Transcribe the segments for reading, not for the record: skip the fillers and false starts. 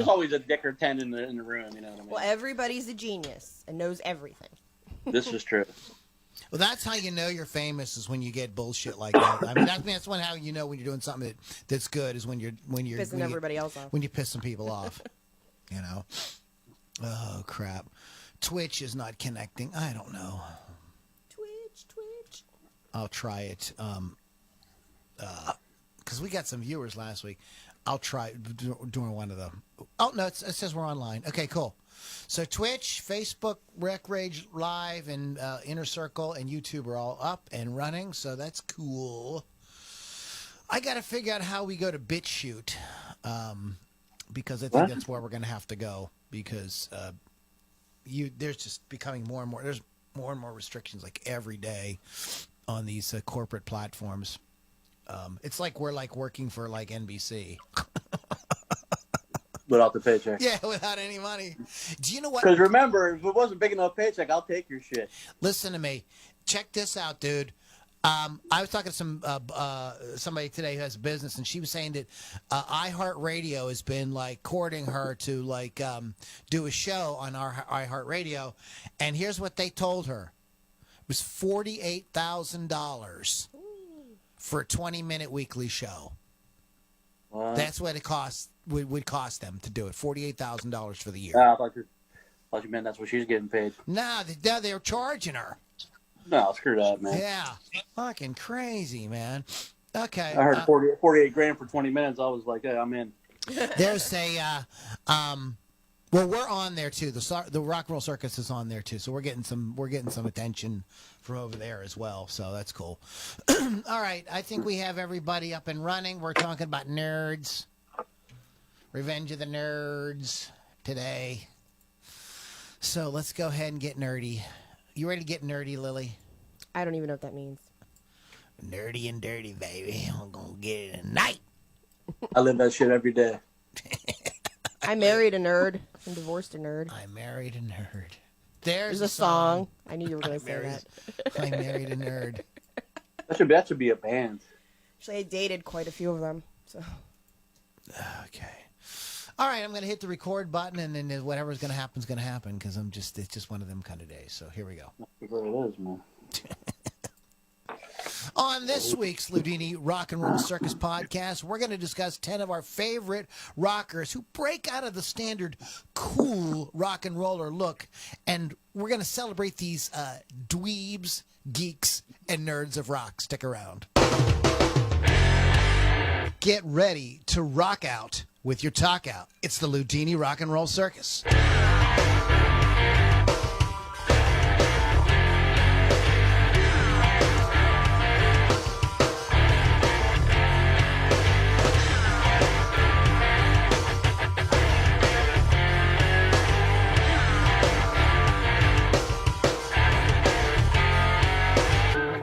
There's always a dick or 10 in the room, you know what I mean? Well, everybody's a genius and knows everything. This is true. Well, that's how you know you're famous is when you get bullshit like that. I mean, that's when how you know when you're doing something that's good is when you're pissing everybody else off. When you piss some people off, you know. Oh crap! Twitch is not connecting. I don't know. Twitch. I'll try it. Because we got some viewers last week. I'll try during one of them. Oh no, it says we're online. Okay, cool. So Twitch, Facebook, Rec Rage Live, and Inner Circle and YouTube are all up and running, so that's cool. I got to figure out how we go to BitChute, because I think that's where we're going to have to go, because there's just becoming more and more. There's more and more restrictions like every day on these corporate platforms. It's like we're like working for like NBC. Without the paycheck. Yeah, without any money. Do you know what? Because remember, if it wasn't big enough paycheck, I'll take your shit. Listen to me. Check this out, dude. I was talking to somebody today who has a business, and she was saying that iHeartRadio has been like courting her to like do a show on our iHeartRadio, and here's what they told her: it was $48,000 for a 20-minute weekly show. What? That's what it costs. Would cost them to do it. $48,000 for the year. I thought you meant that's what she's getting paid. Nah, they're charging her. No, screw that, man. Yeah, fucking crazy, man. Okay. I heard 48 grand for 20 minutes. I was like, hey, I'm in. There's a, well, we're on there too. The Rock and Roll Circus is on there too, so we're getting some attention from over there as well. So that's cool. All right, I think we have everybody up and running. We're talking about nerds. Revenge of the Nerds today. So let's go ahead and get nerdy. You ready to get nerdy, Lily? I don't even know what that means. Nerdy and dirty, baby. I'm going to get it tonight. I live that shit every day. I married a nerd and divorced a nerd. I married a nerd. There's a song. I knew you were going to say that. I married a nerd. That should be a band. Actually, I dated quite a few of them. So. Okay. All right, I'm going to hit the record button, and then whatever's going to happen is going to happen, because it's just one of them kind of days. So here we go. That's what it is, man. On this week's Loudini Rock and Roll Circus podcast, we're going to discuss 10 of our favorite rockers who break out of the standard cool rock and roller look, and we're going to celebrate these dweebs, geeks, and nerds of rock. Stick around. Get ready to rock out with your talk out. It's the Loudini Rock and Roll Circus.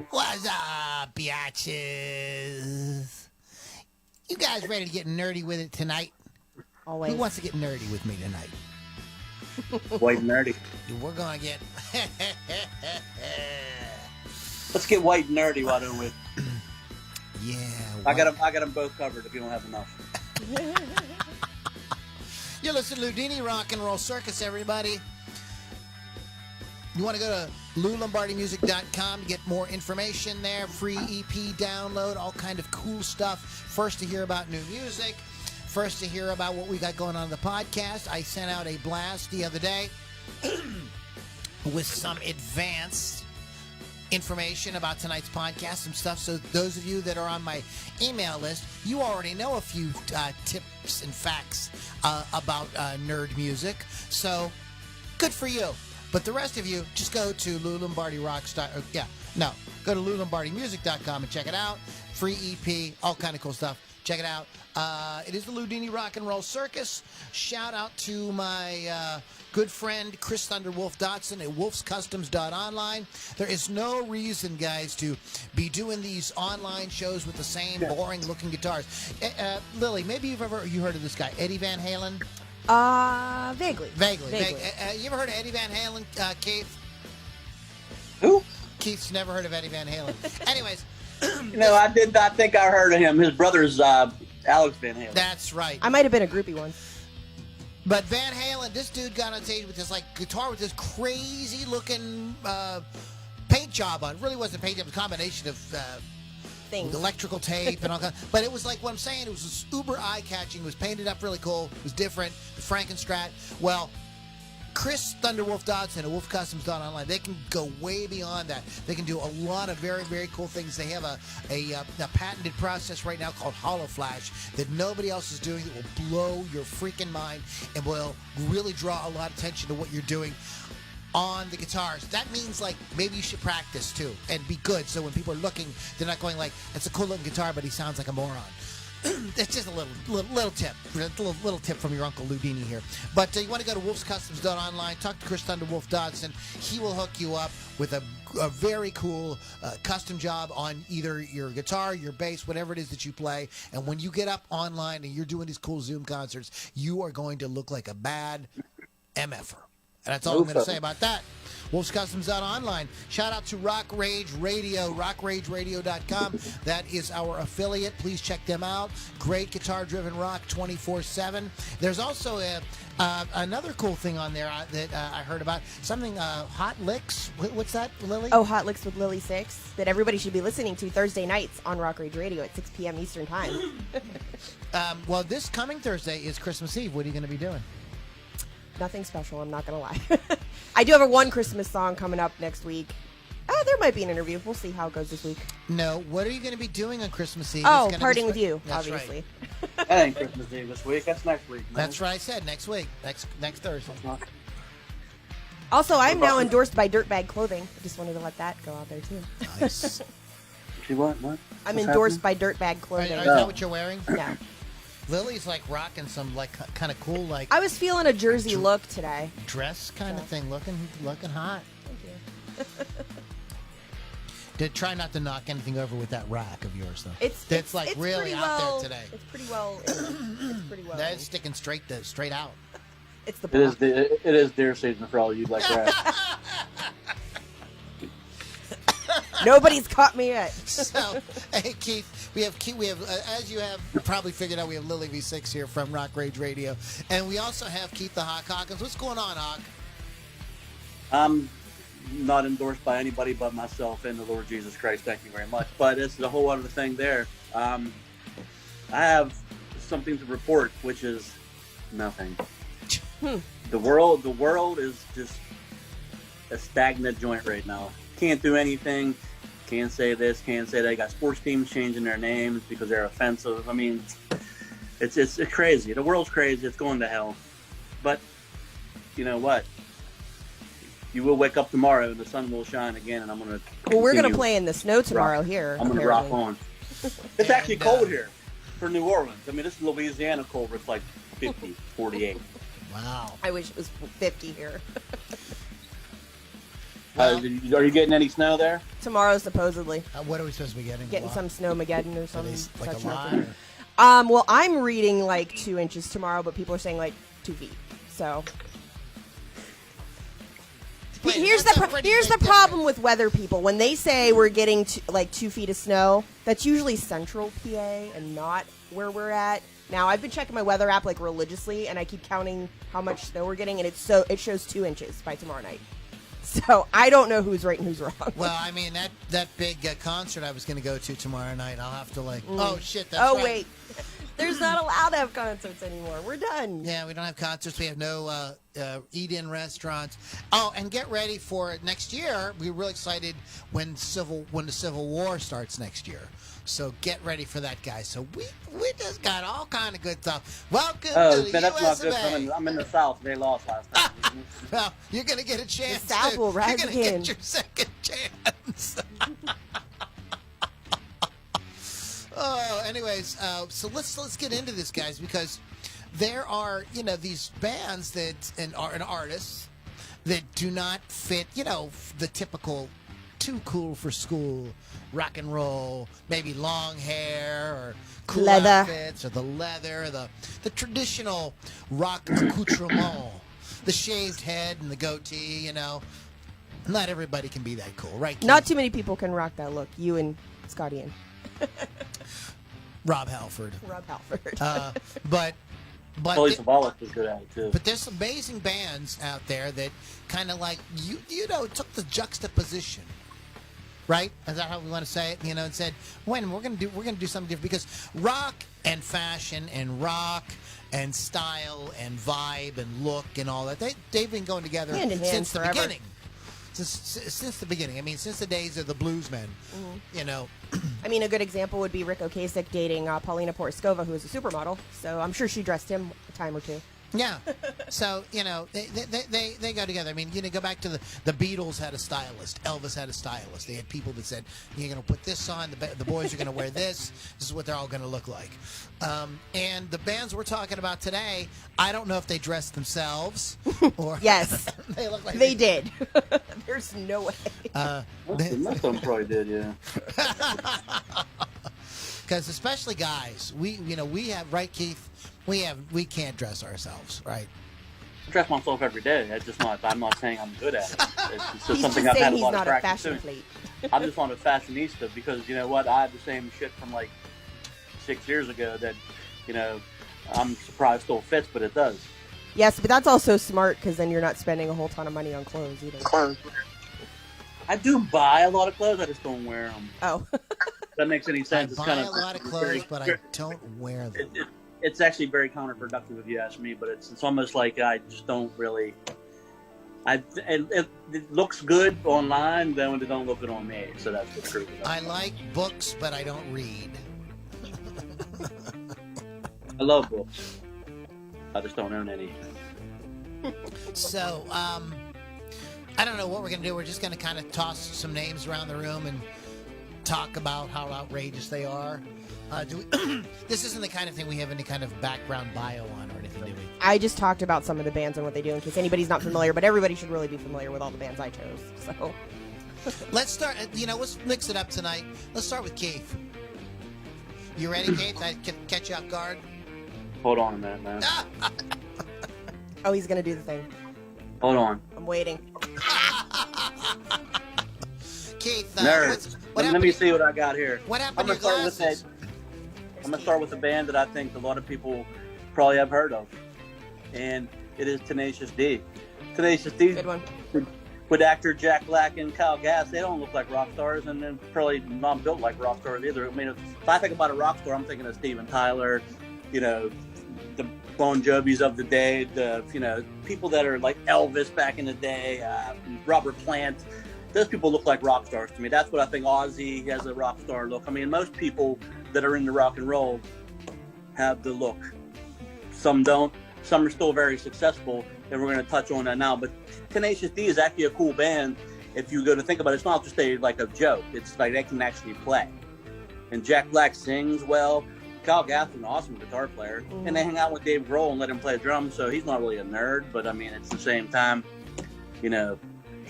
What's up, biatches? You guys ready to get nerdy with it tonight? Always. Who wants to get nerdy with me tonight? White nerdy. We're going to get... Let's get white nerdy, why don't we? Yeah. I got them both covered if you don't have enough. You're listening to Loudini Rock and Roll Circus, everybody. You want to go to LouLombardiMusic.com to get more information there, free EP download, all kind of cool stuff. First to hear about new music, first to hear about what we got going on in the podcast. I sent out a blast the other day with some advanced information about tonight's podcast, some stuff. So those of you that are on my email list, you already know a few tips and facts about nerd music. So good for you. But the rest of you, just go to go to LouLombardiMusic.com and check it out. Free EP, all kind of cool stuff. Check it out. It is the Loudini Rock and Roll Circus. Shout out to my good friend Chris Thunderwolf Dotson at wolfscustoms.online. There is no reason, guys, to be doing these online shows with the same boring-looking guitars. Lily, maybe you heard of this guy, Eddie Van Halen? Vaguely. You ever heard of Eddie Van Halen, Keith? Who? Keith's never heard of Eddie Van Halen. Anyways. No, I did not think I heard of him. His brother's Alex Van Halen. That's right. I might have been a groupie once. But Van Halen, this dude got on stage with this like guitar with this crazy looking paint job on. It really wasn't paint job; it was a combination of Things. electrical tape and all kinds. But it was like what I'm saying. It was just uber eye catching. It was painted up really cool. It was different. The Frankenstrat. Well, Chris Thunderwolf Dodson at WolfCustoms.online, they can go way beyond that. They can do a lot of very, very cool things. They have a patented process right now called Hollow Flash that nobody else is doing that will blow your freaking mind and will really draw a lot of attention to what you're doing on the guitars. That means like maybe you should practice too and be good so when people are looking, they're not going like, that's a cool looking guitar, but he sounds like a moron. It's just a little tip, little tip from your Uncle Loudini here. But you want to go to wolfscustoms.online, talk to Chris Thunderwolf Dodson. He will hook you up with a very cool custom job on either your guitar, your bass, whatever it is that you play. And when you get up online and you're doing these cool Zoom concerts, you are going to look like a bad MFer. And that's all I'm going to say about that. WolfsCustoms.online. Shout out to Rock Rage Radio, rockrageradio.com. That is our affiliate. Please check them out. Great guitar-driven rock 24/7. There's also another cool thing on there that I heard about. Something, Hot Licks. What's that, Lily? Oh, Hot Licks with Lily 6 that everybody should be listening to Thursday nights on Rock Rage Radio at 6 p.m. Eastern Time. Well, this coming Thursday is Christmas Eve. What are you going to be doing? Nothing special, I'm not going to lie. I do have a one Christmas song coming up next week. There might be an interview. We'll see how it goes this week. No, what are you going to be doing on Christmas Eve? Oh, partying with you, That's obviously. Right. That ain't Christmas Eve this week. That's next week, man. That's what I said. Next week. Next Thursday. Also, I'm now endorsed by Dirtbag Clothing. I just wanted to let that go out there, too. Nice. See what? I'm What's endorsed happening? by Dirtbag Clothing. Is that what you're wearing? No. Lily's like rocking some like kind of cool like I was feeling a Jersey look today. dress kind of thing, looking hot. Thank you. Try not to knock anything over with that rack of yours though. It's like it's really pretty out well, there today. It's pretty well. It's pretty well. That is sticking straight out. It's the. It is deer season for all you like that. Nobody's caught me yet. So, hey Keith, we have as you have probably figured out, we have Lily V6 here from Rock Rage Radio, and we also have Keith the Hawk Hawkins. What's going on, Hawk? I'm not endorsed by anybody but myself and the Lord Jesus Christ. Thank you very much. But it's a whole other thing there. I have something to report, which is nothing. The world is just a stagnant joint right now. Can't do anything. Can't say this. Can't say that. You got sports teams changing their names because they're offensive. I mean, it's crazy. The world's crazy. It's going to hell. But you know what? You will wake up tomorrow and the sun will shine again, and I'm gonna. Well, we're gonna play in the snow tomorrow here. I'm gonna rock on. It's actually cold here for New Orleans. I mean, this is Louisiana cold where it's like 50, 48. Wow. I wish it was 50 here. Are you getting any snow there? Tomorrow, supposedly. What are we supposed to be getting? Getting some snowmageddon or something. Like a such lot? nothing. Well, I'm reading like 2 inches tomorrow, but people are saying like 2 feet. So here's the problem with weather people. When they say we're getting like 2 feet of snow, that's usually central PA and not where we're at. Now, I've been checking my weather app like religiously, and I keep counting how much snow we're getting, and it shows 2 inches by tomorrow night. So I don't know who's right and who's wrong. Well, I mean that big concert I was going to go to tomorrow night. I'll have to Oh shit! That's right. Wait, there's not allowed to have concerts anymore. We're done. Yeah, we don't have concerts. We have no eat-in restaurants. Oh, and get ready for next year. We're really excited when the Civil War starts next year. So get ready for that, guys. So we just got all kind of good stuff. Welcome to the that's US not of good. A. I'm in the South. They lost last time. Well, you're going to get a chance. The South will rise You're again. going to get your second chance. Oh, anyways, so let's get into this, guys, because there are these bands and artists that do not fit the typical too cool for school rock and roll, maybe long hair or cool leather outfits or the leather, the traditional rock accoutrement, the shaved head and the goatee. Not everybody can be that cool, right? Keith? Not too many people can rock that look. You and Scotty and Rob Halford. Rob Halford. But But Chloe Savalas was good at it too. But there's amazing bands out there that kind of like took the juxtaposition, right? Is that how we want to say it? And said, when we're gonna do something different, because rock and fashion and rock and style and vibe and look and all that, they've been going together hand in hand since forever. the beginning. Since the beginning. I mean, since the days of the bluesmen, I mean, a good example would be Rick Ocasek dating Paulina Poroskova, who is a supermodel. So I'm sure she dressed him a time or two. Yeah. So, they go together. I mean, go back to the Beatles had a stylist. Elvis had a stylist. They had people that said, you're going to put this on. The boys are going to wear this. This is what they're all going to look like. And the bands we're talking about today, I don't know if they dressed themselves or... Yes. They look like they did. There's no way. Most of them probably did, yeah. Because especially guys, we have, right, Keith? We can't dress ourselves, right? I dress myself every day. I'm not saying I'm good at it. It's just He's something just I've had saying a he's lot of not a practice fashion doing. plate. I'm just not a fashionista because you know what? I had the same shit from like 6 years ago that, I'm surprised still fits, but it does. Yes, but that's also smart because then you're not spending a whole ton of money on clothes either. I do buy a lot of clothes. I just don't wear them. Oh. If that makes any I sense. buy a lot of clothes, but I don't wear them. It's actually very counterproductive if you ask me, but it's almost like I just don't really. It looks good online, then it don't look good on me. So that's the truth. I like books, but I don't read. I love books. I just don't own any. So, I don't know what we're going to do. We're just going to kind of toss some names around the room and talk about how outrageous they are. This isn't the kind of thing we have any kind of background bio on or anything, do we? I just talked about some of the bands and what they do in case anybody's not familiar, but everybody should really be familiar with all the bands I chose. So let's start. Let's mix it up tonight. Let's start with Keith. You ready, Keith? I can catch you off guard. Hold on a minute, man. Oh, he's gonna do the thing. Hold on. I'm waiting. Keith, let me see what I got here. What happened to your glasses? I'm going to start with a band that I think a lot of people probably have heard of, and it is Tenacious D. Tenacious D, Good one. with actor Jack Black and Kyle Gass, they don't look like rock stars, and they're probably not built like rock stars either. I mean, if I think about a rock star, I'm thinking of Steven Tyler, the Bon Jovis of the day, people that are like Elvis back in the day, Robert Plant. Those people look like rock stars to me. That's what I think. Ozzy has a rock star look. I mean, most people that are into rock and roll have the look. Some don't. Some are still very successful, and we're going to touch on that now. But Tenacious D is actually a cool band. If you go to think about it, it's not just a joke. It's like they can actually play. And Jack Black sings well. Kyle Gass is an awesome guitar player. And they hang out with Dave Grohl and let him play drums, so he's not really a nerd. But, I mean, at the same time, he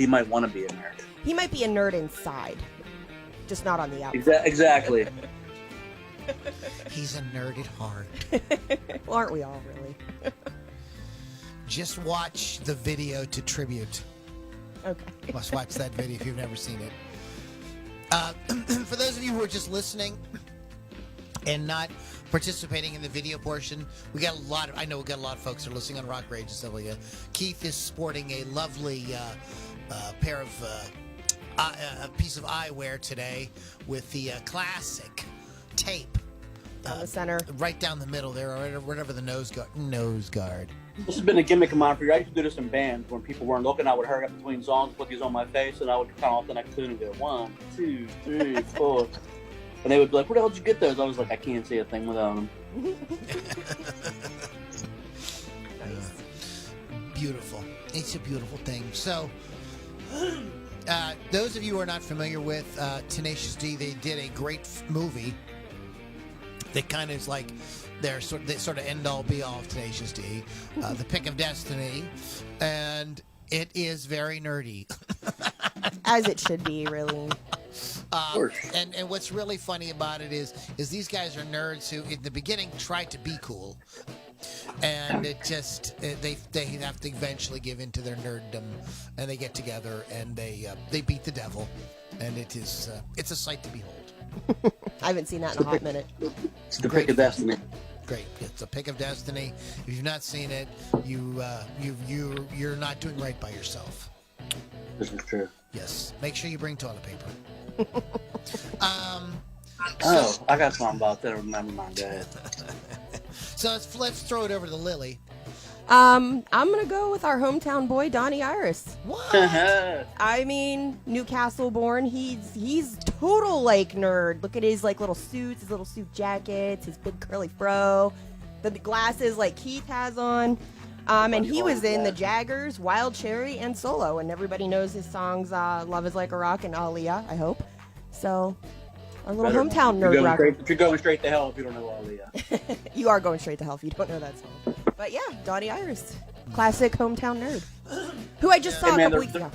might want to be a nerd. He might be a nerd inside, just not on the outside. Exactly. He's a nerd at heart. Well, aren't we all, really? Just watch the video to Tribute. Okay. Must watch that video if you've never seen it. For those of you who are just listening and not participating in the video portion, I know we got a lot of folks that are listening on Rock Rage and stuff like that. Keith is sporting a lovely pair of a piece of eyewear today with the classic tape Down the center. right down the middle there, or whatever the nose guard. This has been a gimmick of mine for you. I used to do this in bands when people weren't looking. I would hurry up between songs, put these on my face, and I would count off the next tune and go 1, 2, 3, 4. And they would be like, "Where the hell did you get those?" I was like, "I can't see a thing without them." Beautiful. It's a beautiful thing. So, those of you who are not familiar with Tenacious D, they did a great movie that kind of is like their sort of end-all be-all of Tenacious D, The Pick of Destiny, and it is very nerdy. As it should be, really. And what's really funny about it is these guys are nerds who, in the beginning, tried to be cool, and they have to eventually give into their nerddom, and they get together and they beat the devil, and it's a sight to behold. I haven't seen that in a hot minute. It's The Pick of Destiny. Great. It's a Pick of Destiny. If you've not seen it, you're not doing right by yourself. This is true. Yes. Make sure you bring toilet paper. I got something about that. Never mind. Go ahead. So let's throw it over to Lily. I'm gonna go with our hometown boy, Donnie Iris. What? I mean, Newcastle born. He's total like nerd. Look at his like little suits, his little suit jackets, his big curly fro, the glasses like Keith has on. And he was in the Jaggers, Wild Cherry, and Solo. And everybody knows his songs, "Love Is Like a Rock" and "Aaliyah." I hope so. A little hometown nerd rocker. You're going straight to hell if you don't know Aaliyah. You are going straight to hell if you don't know that song. But yeah, Donnie Iris, classic hometown nerd, who I just saw a couple weeks ago.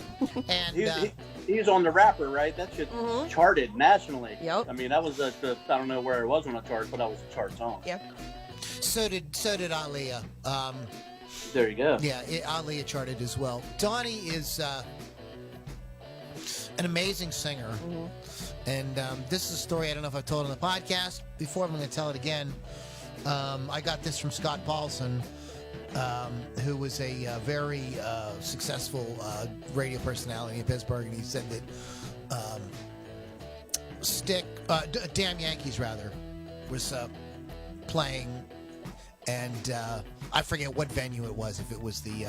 And he's on the rapper, right? That shit charted nationally. Yep. I mean, that was I don't know where it was on the chart, but that was a chart song. Yeah. So did Aaliyah. There you go. Yeah, Aaliyah charted as well. Donnie is an amazing singer. Mm-hmm. And this is a story I don't know if I've told on the podcast before. I'm going to tell it again. I got this from Scott Paulson, who was a very successful radio personality in Pittsburgh, and he said that Damn Yankees, rather, was playing, and I forget what venue it was, if it was the...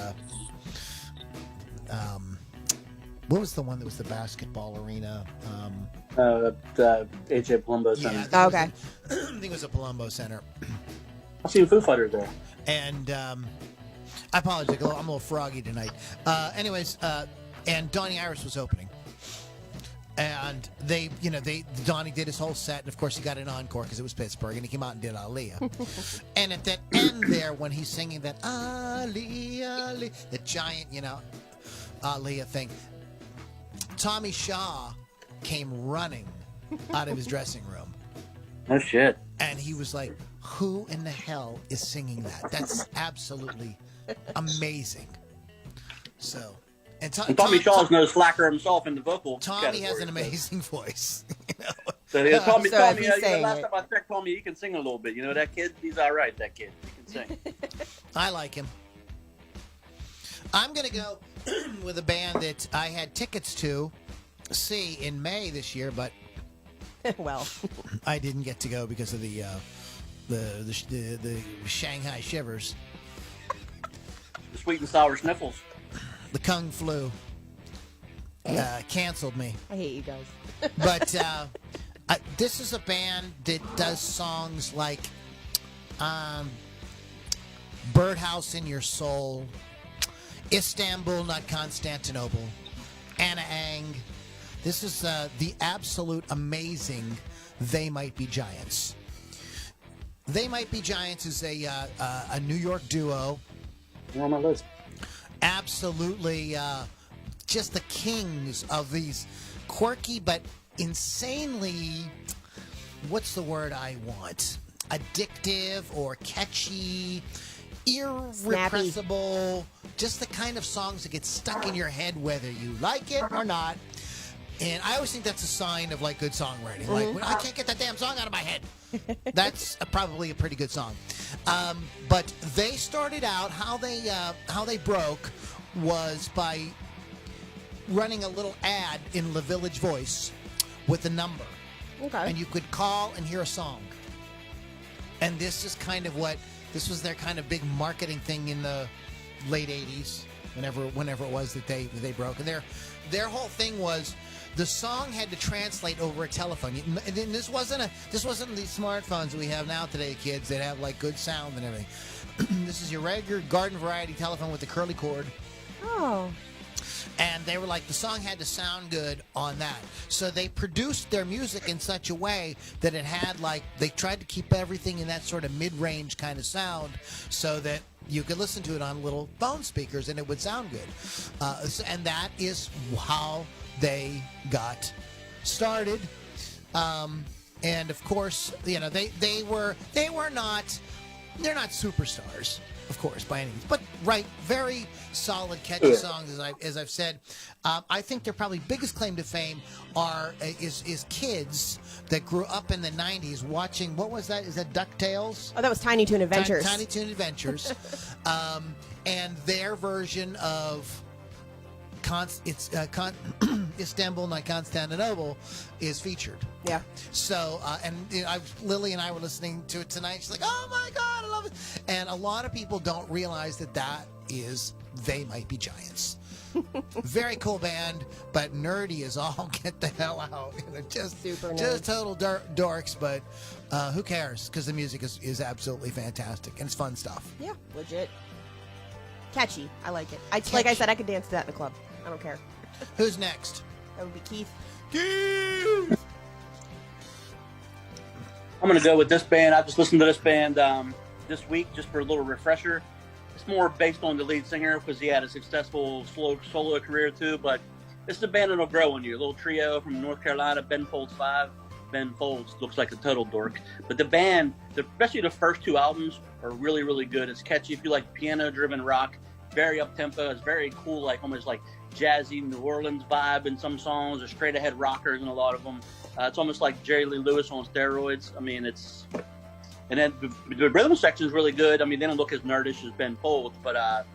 what was the one that was the basketball arena? The H.A. Palumbo Center. Yeah, Okay. I think it was a Palumbo Center. I've seen Foo Fighters there. And I apologize, I'm a little froggy tonight. And Donnie Iris was opening. And Donnie did his whole set, and of course he got an encore because it was Pittsburgh, and he came out and did Aaliyah. And at that end there, when he's singing that Aaliyah, the giant, Aaliyah thing, Tommy Shaw came running out of his dressing room. Oh, shit. And he was like, who in the hell is singing that? That's absolutely amazing. So, and Tommy Shaw's no slacker himself in the vocal Tommy has an amazing voice. So Tommy, last time I checked, Tommy, he can sing a little bit. You know that kid? He's all right, that kid. He can sing. I like him. I'm going to go with a band that I had tickets to see in May this year, but Well, I didn't get to go because of the Shanghai shivers. The sweet and sour sniffles. The Kung Flu canceled me. I hate you guys. But this is a band that does songs like Birdhouse in Your Soul, Istanbul, Not Constantinople, Anna Ang. This is the absolute amazing They Might Be Giants. They Might Be Giants is a New York duo. You're on my list. Absolutely just the kings of these quirky but insanely, what's the word I want? Addictive or catchy, irrepressible, just the kind of songs that get stuck in your head whether you like it or not. And I always think that's a sign of like good songwriting. Like, when I can't get that damn song out of my head. That's probably a pretty good song. But they started out, how they broke was by running a little ad in La Village Voice with a number. Okay. And you could call and hear a song. And this is kind of this was their kind of big marketing thing in the late 80s, whenever it was that they broke. And their whole thing was, the song had to translate over a telephone. And this wasn't these smartphones that we have now today, kids, that have like good sound and everything. This is your regular garden variety telephone with the curly cord. Oh. And they were like, the song had to sound good on that. So they produced their music in such a way that it had they tried to keep everything in that sort of mid-range kind of sound so that you could listen to it on little phone speakers and it would sound good. And that is how they got started. And of course, they're not superstars, of course, by any means, but very, solid, catchy songs, as I've said. I think their probably biggest claim to fame is kids that grew up in the 90s watching, what was that? Is that DuckTales? Oh, that was Tiny Toon Adventures. Tiny Toon Adventures. And their version of Istanbul, not Constantinople, is featured. Yeah. So, and Lily and I were listening to it tonight. She's like, "Oh my God, I love it!" And a lot of people don't realize that is They Might Be Giants. Very cool band, but nerdy as all get the hell out. Just super nerdy. Just total dorks, but who cares? Because the music is absolutely fantastic and it's fun stuff. Yeah, legit. Catchy. I like it. Like I said, I could dance to that in the club. I don't care. Who's next? That would be Keith. I'm going to go with this band. I just listened to this band this week just for a little refresher. It's more based on the lead singer because he had a successful solo career too, but this is a band that'll grow on you. A little trio from North Carolina, Ben Folds 5. Ben Folds looks like a total dork. But the band, especially the first two albums, are really, really good. It's catchy. If you like piano-driven rock, very up-tempo. It's very cool, like almost like jazzy New Orleans vibe in some songs, or straight-ahead rockers in a lot of them. It's almost like Jerry Lee Lewis on steroids. I mean, it's... And then the rhythm section is really good. I mean, they don't look as nerdish as Ben Folds, but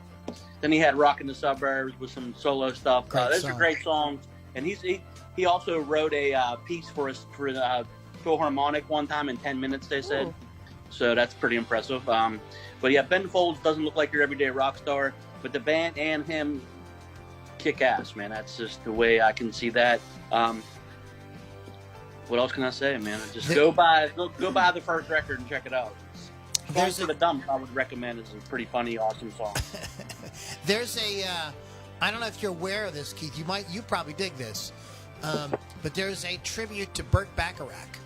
then he had Rock in the Suburbs with some solo stuff. Those are great songs. And he also wrote a piece for Philharmonic one time in 10 minutes, they said. Ooh. So that's pretty impressive. But yeah, Ben Folds doesn't look like your everyday rock star, but the band and him kick ass, man. That's just the way I can see that. What else can I say, man? Just go buy the first record and check it out. Songs for the Dumb, I would recommend. It's a pretty funny, awesome song. There's I don't know if you're aware of this, Keith. You probably dig this. But there's a tribute to Burt Bacharach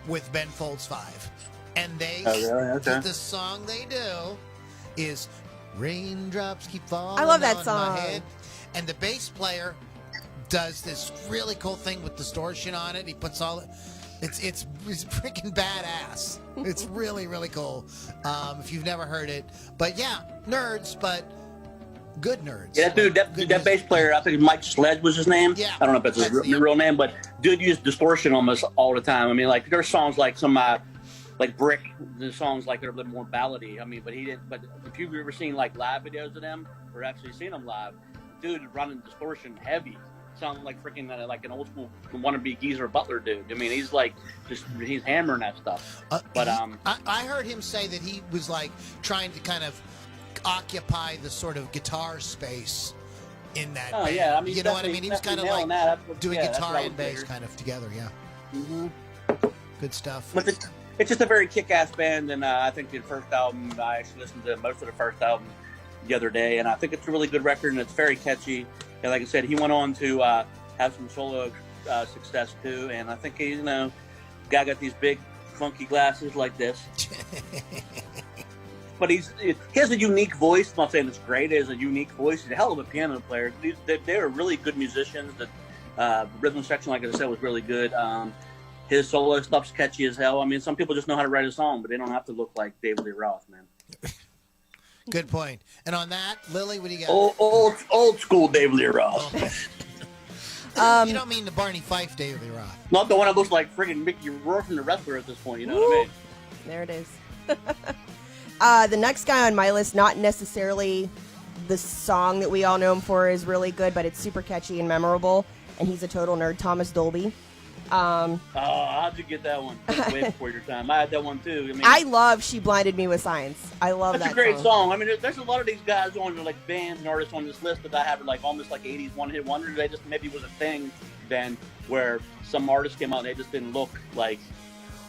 with Ben Folds 5. And the song they do is Raindrops Keep Falling I love that on song. My head. And the bass player does this really cool thing with distortion on it. He puts all it. It's freaking badass. It's really, really cool. If you've never heard it. But yeah, nerds, but good nerds. Yeah, that bass player, I think Mike Sledge was his name. Yeah. I don't know if that's his real name, but dude used distortion almost all the time. I mean, like, there's songs like some, like Brick, the songs like they're a little more ballady. I mean, but he didn't, but if you've ever seen like live videos of them, or actually seen them live, dude running distortion heavy. Sound like freaking like an old school wannabe Geezer Butler dude. I mean, he's like he's hammering that stuff. But I heard him say that he was like trying to kind of occupy the sort of guitar space in that. Oh band. yeah, I mean, you know what I mean. He was kind of like doing guitar and bass kind of together. Yeah. Mm-hmm. Good stuff. But it's just a very kick-ass band, and I think the first album, I actually listened to most of the first album the other day, and I think it's a really good record, and it's very catchy. And like I said, he went on to have some solo success too, and I think guy got these big funky glasses like this. But he has a unique voice. I'm not saying it's great. He has a unique voice. He's a hell of a piano player. They are really good musicians. The rhythm section, like I said, was really good. His solo stuff's catchy as hell. I mean, some people just know how to write a song, but they don't have to look like David Lee Roth, man. Good point. And on that, Lily, what do you got? Old school David Lee Roth. You don't mean the Barney Fife David Lee Roth. Not the one that looks like friggin' Mickey Rourke from The Wrestler at this point, you know what I mean? There it is. The next guy on my list, not necessarily the song that we all know him for is really good, but it's super catchy and memorable, and he's a total nerd, Thomas Dolby. How'd you get that one? Way before your time. I had that one too. I love She Blinded Me with Science. I love that. That's a great song. I mean, there's a lot of these guys on like bands and artists on this list that I have like almost like 80s one-hit wonders. They just maybe was a thing then where some artists came out and they just didn't look like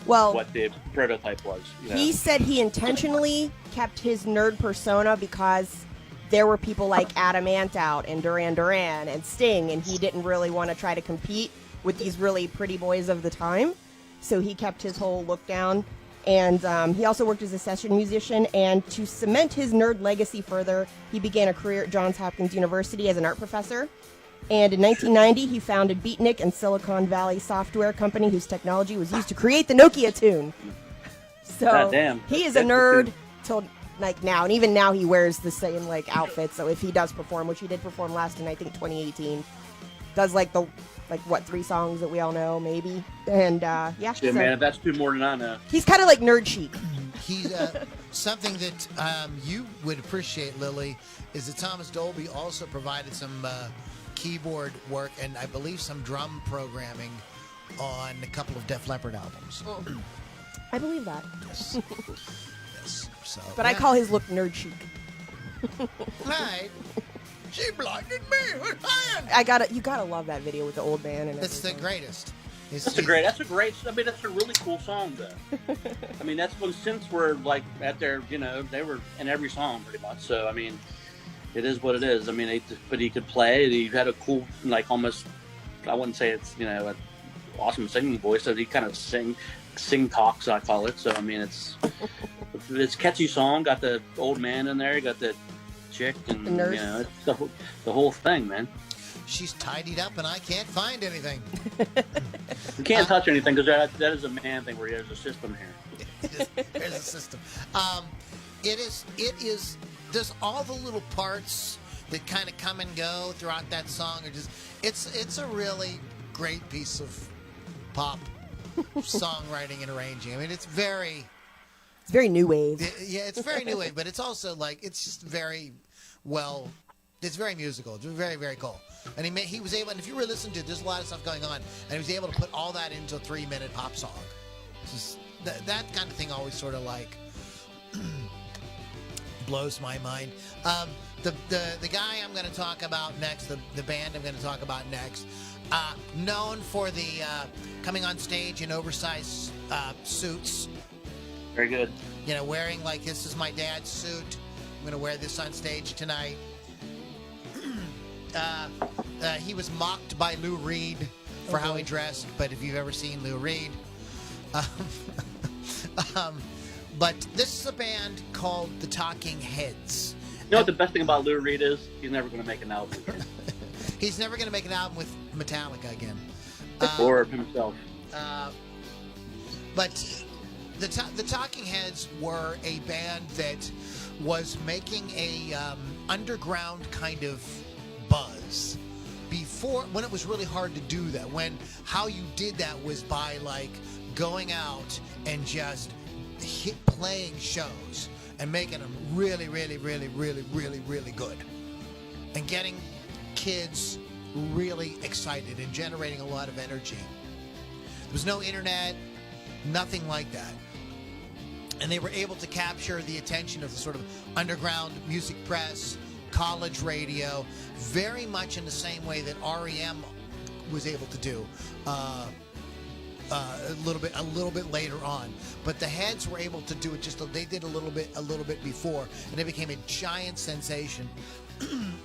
what the prototype was. You know? He said he intentionally kept his nerd persona because there were people like Adam Ant out and Duran Duran and Sting, and he didn't really want to try to compete with these really pretty boys of the time. So he kept his whole look down. And he also worked as a session musician. And to cement his nerd legacy further, he began a career at Johns Hopkins University as an art professor. And in 1990, he founded Beatnik and Silicon Valley Software Company, whose technology was used to create the Nokia tune. So he is a nerd till like now, and even now he wears the same like outfit. So if he does perform, which he did perform last in I think 2018, does like 3 songs that we all know maybe, and yeah. Yeah, man, if that's 2 more than I know. He's kind of like nerd chic. He's something that you would appreciate, Lily, is that Thomas Dolby also provided some keyboard work and I believe some drum programming on a couple of Def Leppard albums. I believe that. Yes. Yes. So, But I call his look nerd chic. Right. She blinded me with iron. You gotta love that video with the old man and That's the everything. greatest. That's a great. I mean, that's a really cool song, though. I mean, that's when synths were like at their, they were in every song pretty much. So I mean, it is what it is. I mean, but he could play. He had a cool, like almost, I wouldn't say it's an awesome singing voice. So he kind of sing talks, I call it. So I mean, it's catchy song. Got the old man in there. Got the chick, and the nurse. It's the whole thing, man. She's tidied up and I can't find anything. You can't touch anything because that is a man thing where there's a system here. There's a system. It is. There's all the little parts that kind of come and go throughout that song are just. It's a really great piece of pop songwriting and arranging. I mean, it's very new wave. Yeah, it's very new wave, but it's also like it's just very well. It's very musical. It's very, very cool. And he was able, and if you were listening to it, there's a lot of stuff going on, and he was able to put all that into a 3-minute pop song. Just, that kind of thing always sort of like blows my mind. The guy I'm going to talk about next, the band I'm going to talk about next, known for the coming on stage in oversized suits. Very good. Wearing like, this is my dad's suit. I'm going to wear this on stage tonight. He was mocked by Lou Reed for how he dressed, but if you've ever seen Lou Reed, but this is a band called the Talking Heads. You know what the best thing about Lou Reed is? He's never going to make an album again. He's never going to make an album with Metallica again. Or himself. But the Talking Heads were a band that was making a underground kind of buzz before, when it was really hard to do that, when how you did that was by like going out and just playing shows and making them really, really, really, really, really, really good and getting kids really excited and generating a lot of energy. There was no internet, nothing like that. And they were able to capture the attention of the sort of underground music press, college radio, very much in the same way that REM was able to do a little bit later on. But the Heads were able to do it they did a little bit before, and they became a giant sensation.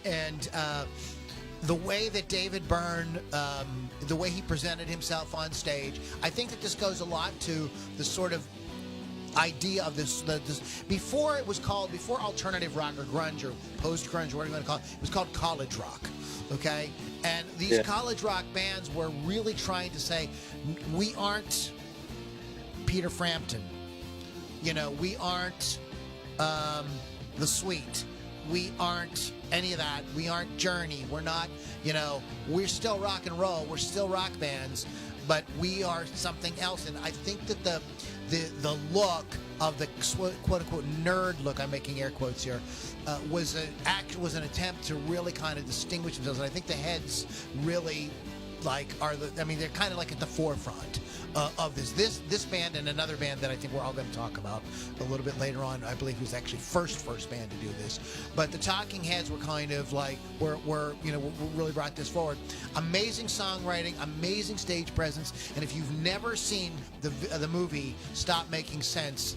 And the way that David Byrne, the way he presented himself on stage, I think that this goes a lot to the sort of idea of this before alternative rock or grunge or post grunge or whatever you want to call it, it was called college rock, okay? And these college rock bands were really trying to say, we aren't Peter Frampton, we aren't The Sweet, we aren't any of that, we aren't Journey, we're not, we're still rock and roll, we're still rock bands, but we are something else. And I think that the look of the quote-unquote nerd look, I'm making air quotes here, was an attempt to really kind of distinguish themselves. And I think the Heads really they're kind of like at the forefront of this band and another band that I think we're all going to talk about a little bit later on. I believe who's actually first band to do this. But the Talking Heads were kind of like we really brought this forward. Amazing songwriting, amazing stage presence, and if you've never seen the movie Stop Making Sense,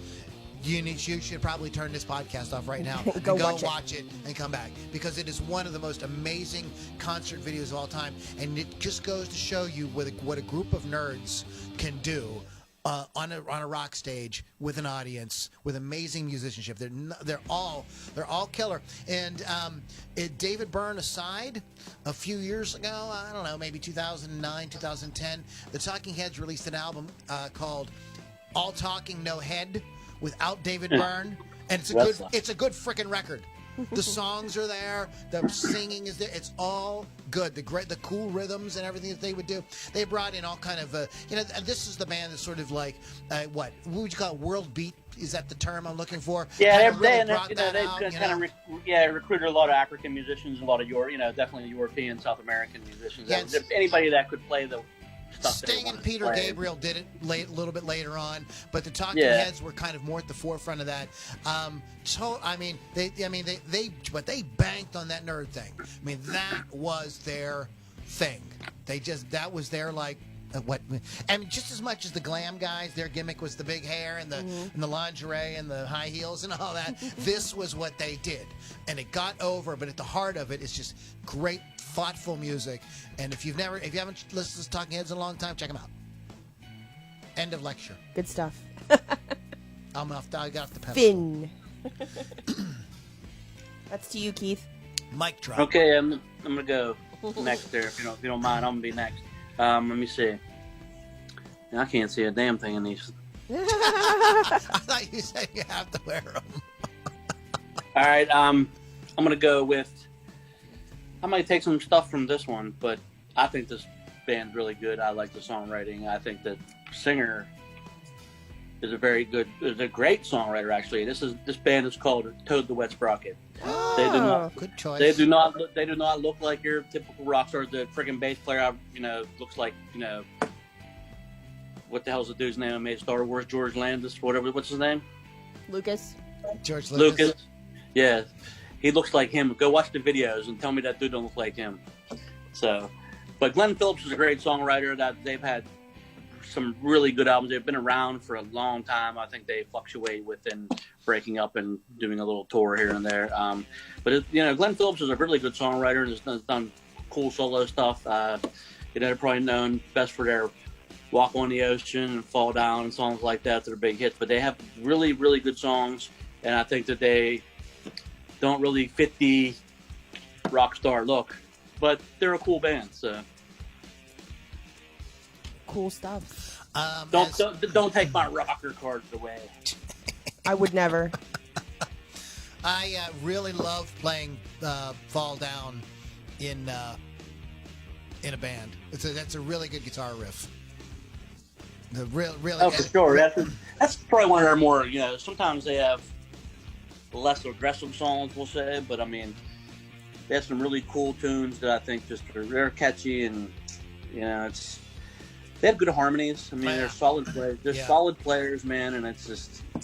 you should probably turn this podcast off right now and go watch it and come back, because it is one of the most amazing concert videos of all time, and it just goes to show you what a group of nerds can do on a rock stage with an audience with amazing musicianship. They're all killer. And David Byrne aside, a few years ago, I don't know, maybe 2009, 2010, the Talking Heads released an album called All Talking No Head, without David Byrne, And it's a good freaking record. The songs are there, the singing is there. It's all good. The cool rhythms and everything that they would do. They brought in all kind of this is the band that's sort of like what would you call it? World beat? Is that the term I'm looking for? Yeah, they've recruited a lot of African musicians, a lot of definitely European, South American musicians. Yeah, anybody that could play the stuff. Sting and Peter Gabriel did it a little bit later on, but the Talking Heads were kind of more at the forefront of that. They banked on that nerd thing. I mean, that was their thing. That was their just as much as the glam guys, their gimmick was the big hair and the lingerie and the high heels and all that. This was what they did, and it got over. But at the heart of it, it's just great, thoughtful music. And if you haven't listened to Talking Heads in a long time, check them out. End of lecture. Good stuff. I got off the pedestal. Finn. That's to you, Keith. Mic drop. Okay, I'm gonna go next there. If you don't mind, I'm gonna be next. Let me see. I can't see a damn thing in these. I thought you said you have to wear them. All right, I'm gonna go with. I might take some stuff from this one, but I think this band's really good. I like the songwriting. I think the singer is a great songwriter. Actually, this band is called Toad the Wet Sprocket. Good choice. They do not look like your typical rock star. The freaking bass player, looks like what the hell's the dude's name? I made Star Wars, George Landis, whatever. What's his name? Lucas. George Lucas. Yeah, he looks like him. Go watch the videos and tell me that dude don't look like him. So, but Glenn Phillips is a great songwriter. That they've had some really good albums. They've been around for a long time. I think they fluctuate within breaking up and doing a little tour here and there. But Glenn Phillips is a really good songwriter and has done cool solo stuff. They're probably known best for their Walk on the Ocean and Fall Down and songs like that that are big hits. But they have really, really good songs, and I think that they don't really fit the rock star look, but they're a cool band. So cool stuff. Don't take my rocker cards away. I would never. I really love playing Fall Down in a band. That's a really good guitar riff. Really. Oh, for sure. That's probably one of their more. Sometimes they have less aggressive songs, we'll say, but I mean, they have some really cool tunes that I think they're catchy, and they have good harmonies. I mean, they're solid players. They're solid players, man, and it's just. I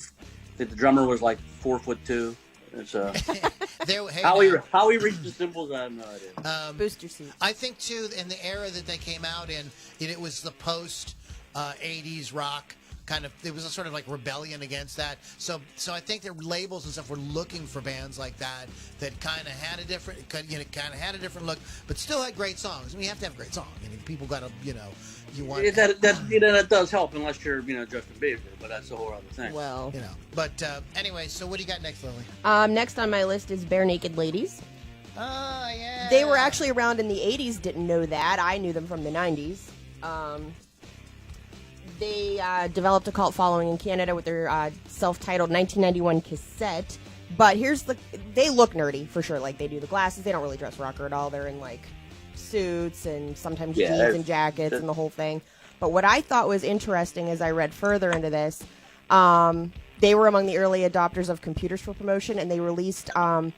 think the drummer was like 4'2". It's how he reached the cymbals, I have no idea. Booster seats. I think too, in the era that they came out in, it was the post 80s rock kind of. It was a sort of like rebellion against that. So I think their labels and stuff were looking for bands like that kind of had a different look, but still had great songs. I mean, you have to have great songs. I mean, people got to you want that does help unless you're Justin Bieber, but that's a whole other thing. Well, But anyway, so what do you got next, Lily? Next on my list is Bare Naked Ladies. Oh yeah. They were actually around in the 80s. Didn't know that. I knew them from the 90s. They developed a cult following in Canada with their self-titled 1991 cassette. But they look nerdy for sure. Like, they do the glasses. They don't really dress rocker at all. They're in like suits and sometimes jeans and jackets and the whole thing. But what I thought was interesting as I read further into this, they were among the early adopters of computers for promotion, and they released an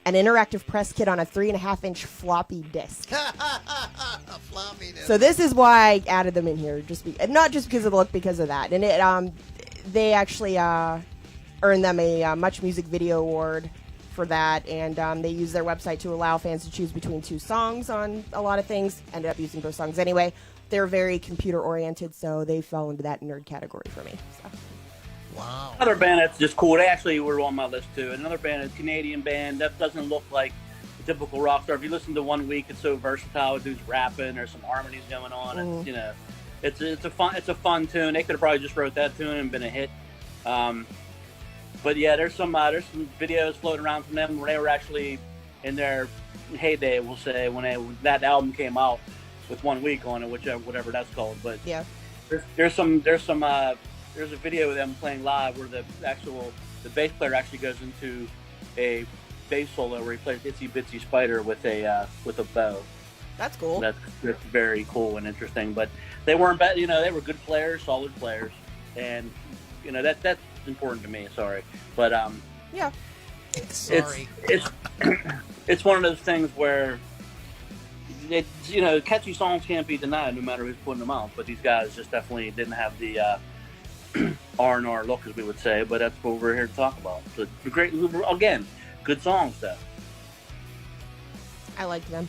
interactive press kit on a 3.5-inch floppy disk. Floppy disk. So this is why I added them in here, not just because of the look, because of that. And they actually earned them a Much Music Video Award for that, and they used their website to allow fans to choose between two songs on a lot of things. Ended up using both songs anyway. They're very computer oriented, so they fell into that nerd category for me. So. Wow. Another band that's just cool. They actually were on my list too. Another band, a Canadian band that doesn't look like a typical rock star. If you listen to 1 Week, it's so versatile. Dude's rapping. There's some harmonies going on. Mm-hmm. And, it's a fun tune. They could have probably just wrote that tune and been a hit. But yeah, there's some videos floating around from them where they were actually in their heyday, we'll say, when that album came out with 1 Week on it, whatever that's called. But yeah, there's a video of them playing live where the actual the bass player actually goes into a bass solo where he plays Itsy Bitsy Spider with a bow. That's cool. That's very cool and interesting. But they weren't bad. You know, they were good players, solid players, and you know that's important to me. Sorry, but yeah. Sorry. It's one of those things where catchy songs can't be denied no matter who's putting them out. But these guys just definitely didn't have the R&R look, as we would say. But that's what we're here to talk about. So great, again, good songs though. I liked them.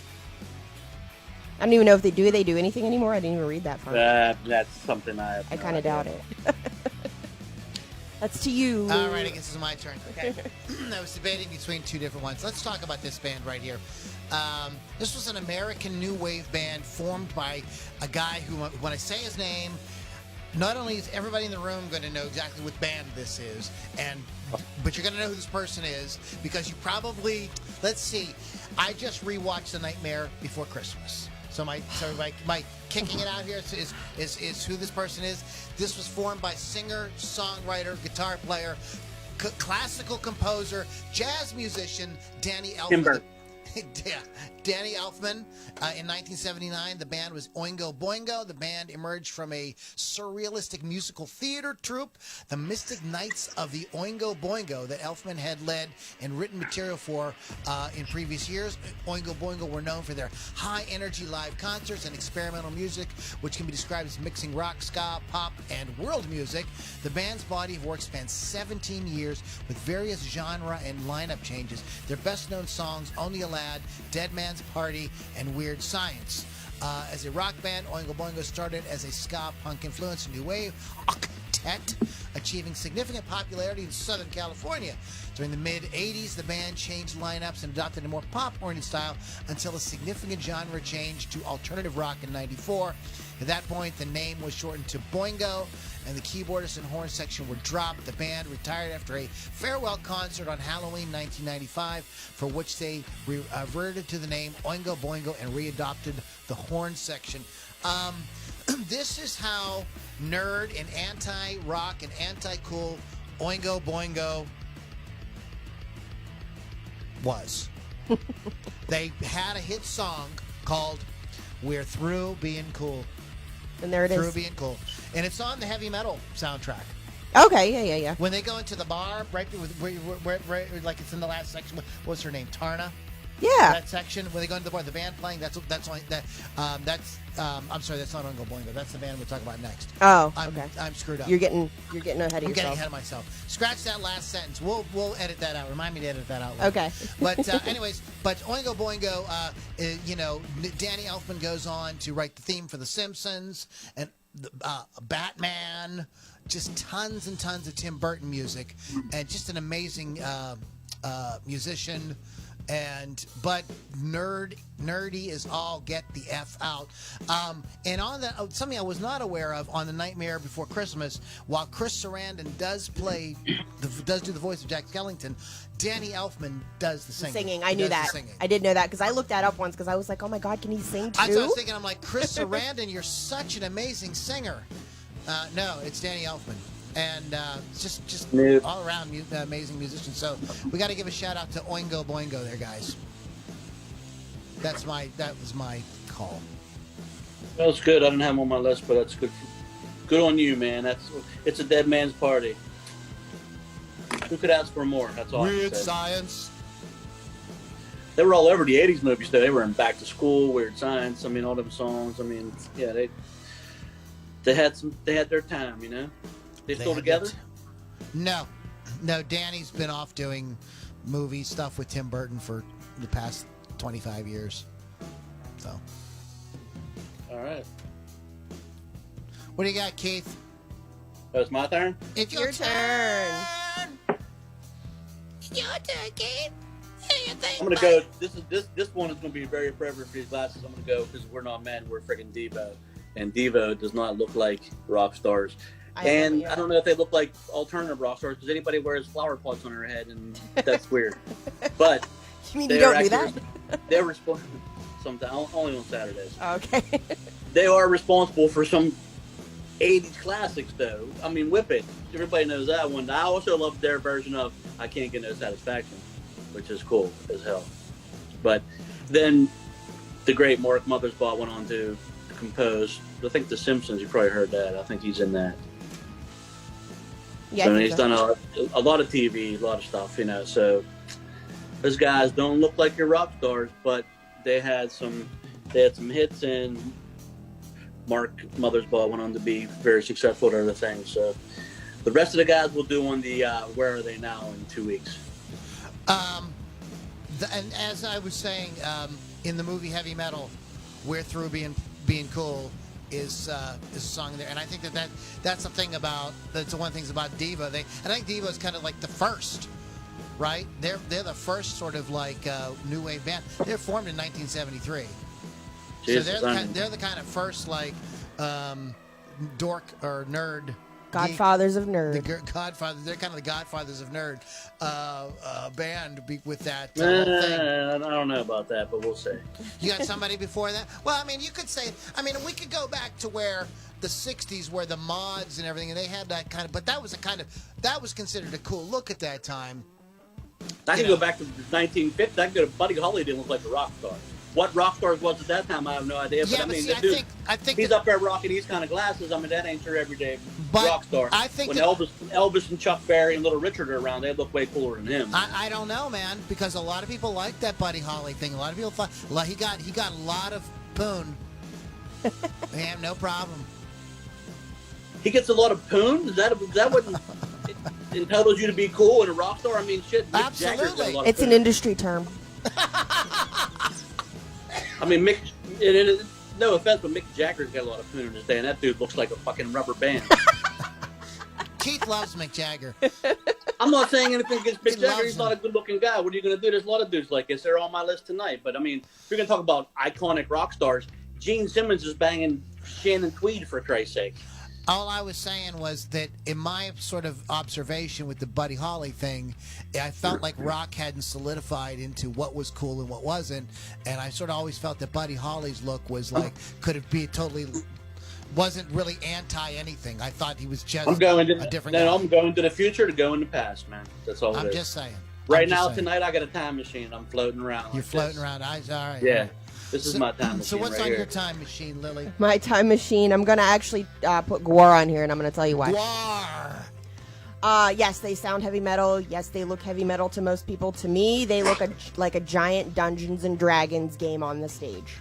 I don't even know if they do anything anymore. I didn't even read that part. That's something I kind of doubt it. That's to you. All right, I guess it's my turn. Okay. I was debating between two different ones. Let's talk about this band right here. This was an American new wave band formed by a guy who, when I say his name, not only is everybody in the room going to know exactly what band this is, but you're going to know who this person is because you probably, let's see, I just rewatched The Nightmare Before Christmas. So my kicking it out here is who this person is. This was formed by singer, songwriter, guitar player, classical composer, jazz musician Danny Elfman. Danny Elfman. In 1979, the band was Oingo Boingo. The band emerged from a surrealistic musical theater troupe, the Mystic Knights of the Oingo Boingo, that Elfman had led and written material for in previous years. Oingo Boingo were known for their high-energy live concerts and experimental music, which can be described as mixing rock, ska, pop, and world music. The band's body of work spans 17 years with various genre and lineup changes. Their best-known songs, Only a Lad, Dead Man's Party, and Weird Science. As a rock band, Oingo Boingo started as a ska punk influenced new wave octet, achieving significant popularity in Southern California. During the mid-'80s, the band changed lineups and adopted a more pop-oriented style until a significant genre change to alternative rock in '94. At that point, the name was shortened to Boingo, and the keyboardist and horn section were dropped. The band retired after a farewell concert on Halloween 1995, for which they reverted to the name Oingo Boingo and readopted the horn section. This is how nerd and anti-rock and anti-cool Oingo Boingo was. They had a hit song called We're Through Being Cool. And there it is. Through Being Cool. And it's on the heavy metal soundtrack. Okay, yeah. When they go into the bar, right, where like it's in the last section, what's her name? Tarna? Yeah. That section, when they go into the bar, the band playing, I'm sorry, that's not Oingo Boingo. That's the band we're talking about next. Oh, okay. I'm screwed up. You're getting ahead of yourself. I'm getting ahead of myself. Scratch that last sentence. We'll edit that out. Remind me to edit that out later. Okay. But anyways, Oingo Boingo, Danny Elfman goes on to write the theme for The Simpsons and Batman, just tons and tons of Tim Burton music, and just an amazing musician. But nerdy is all get the F out. And on that, something I was not aware of on The Nightmare Before Christmas, while Chris Sarandon does do the voice of Jack Skellington, Danny Elfman does the singing. I knew that. I did know that because I looked that up once because I was like, oh my God, can he sing too? I was thinking, I'm like, Chris Sarandon, you're such an amazing singer. No, it's Danny Elfman. And just all around amazing musician. So we got to give a shout out to Oingo Boingo there, guys. That was my call. That was good. I didn't have them on my list, but that's good. Good on you, man. It's a dead man's party. Who could ask for more? That's all. Weird Science. They were all over the '80s movies. Though. They were in Back to School, Weird Science. I mean, all them songs. I mean, yeah, they had their time, you know. They still together? No. Danny's been off doing movie stuff with Tim Burton for the past 25 years. So. All right. What do you got, Keith? Oh, it's my turn? It's your turn. Your turn, Keith. I'm gonna go. This one is gonna be very appropriate for these glasses. I'm gonna go because we're not men. We're freaking Devo, and Devo does not look like rock stars. I don't know if they look like alternative rock stars because anybody wears flower pots on their head, and that's weird. But you mean you don't do that? They're responsible sometimes, only on Saturdays. Okay. They are responsible for some '80s classics, though. I mean, Whip It. Everybody knows that one. I also love their version of "I Can't Get No Satisfaction," which is cool as hell. But then the great Mark Mothersbaugh went on to compose. I think The Simpsons. You probably heard that. I think he's in that. Yeah, So he's done a lot of TV, a lot of stuff, So those guys don't look like your rock stars, but they had some hits, and Mark Mothersbaugh went on to be very successful at other things. So the rest of the guys will do on the Where Are They Now in 2 weeks. And as I was saying, in the movie Heavy Metal, We're Through Being Cool is a song there, and I think that's the thing that's one of the things about Diva. I think Diva is kind of like the first, right? They're the first sort of like new wave band. They're formed in 1973, Jesus, so they're the kind of first like dork or nerd. Godfathers of Nerd. They're kind of the Godfathers of Nerd band with that thing. I don't know about that, but we'll see. You got somebody before that? Well, I mean, you could say, we could go back to where the 60s, where the mods and everything, and they had that kind of, but that was considered a cool look at that time. I can go back to the 1950s. I can go to Buddy Holly didn't look like a rock star. What rock stars was at that time, I have no idea. But I think he's up there rocking these kind of glasses. That ain't your everyday rock star. I think when Elvis and Chuck Berry and Little Richard are around, they look way cooler than him. I don't know, man, because a lot of people like that Buddy Holly thing. A lot of people thought he got a lot of poon. Man, no problem. He gets a lot of poon. Is that what entitles you to be cool and a rock star? I mean, shit. Absolutely, it's an industry term. I mean, no offense, but Mick Jagger's got a lot of poon in his day, and that dude looks like a fucking rubber band. Keith loves Mick Jagger. I'm not saying anything against Mick Jagger. He's not a good-looking guy. What are you going to do? There's a lot of dudes like this. They're on my list tonight. But, if you're going to talk about iconic rock stars, Gene Simmons is banging Shannon Tweed, for Christ's sake. All I was saying was that in my sort of observation with the Buddy Holly thing, I felt like rock hadn't solidified into what was cool and what wasn't, and I sort of always felt that Buddy Holly's look was like wasn't really anti anything. I thought he was just a different guy. I'm going to the future to go in the past, man. That's all. I'm just saying. Tonight I got a time machine. I'm floating around. You're floating around. All right. Yeah. Right. This is my time machine. So what's on your time machine, Lily? My time machine. I'm going to actually put Gwar on here, and I'm going to tell you why. Gwar! Yes, they sound heavy metal. Yes, they look heavy metal to most people. To me, they look like a giant Dungeons and Dragons game on the stage.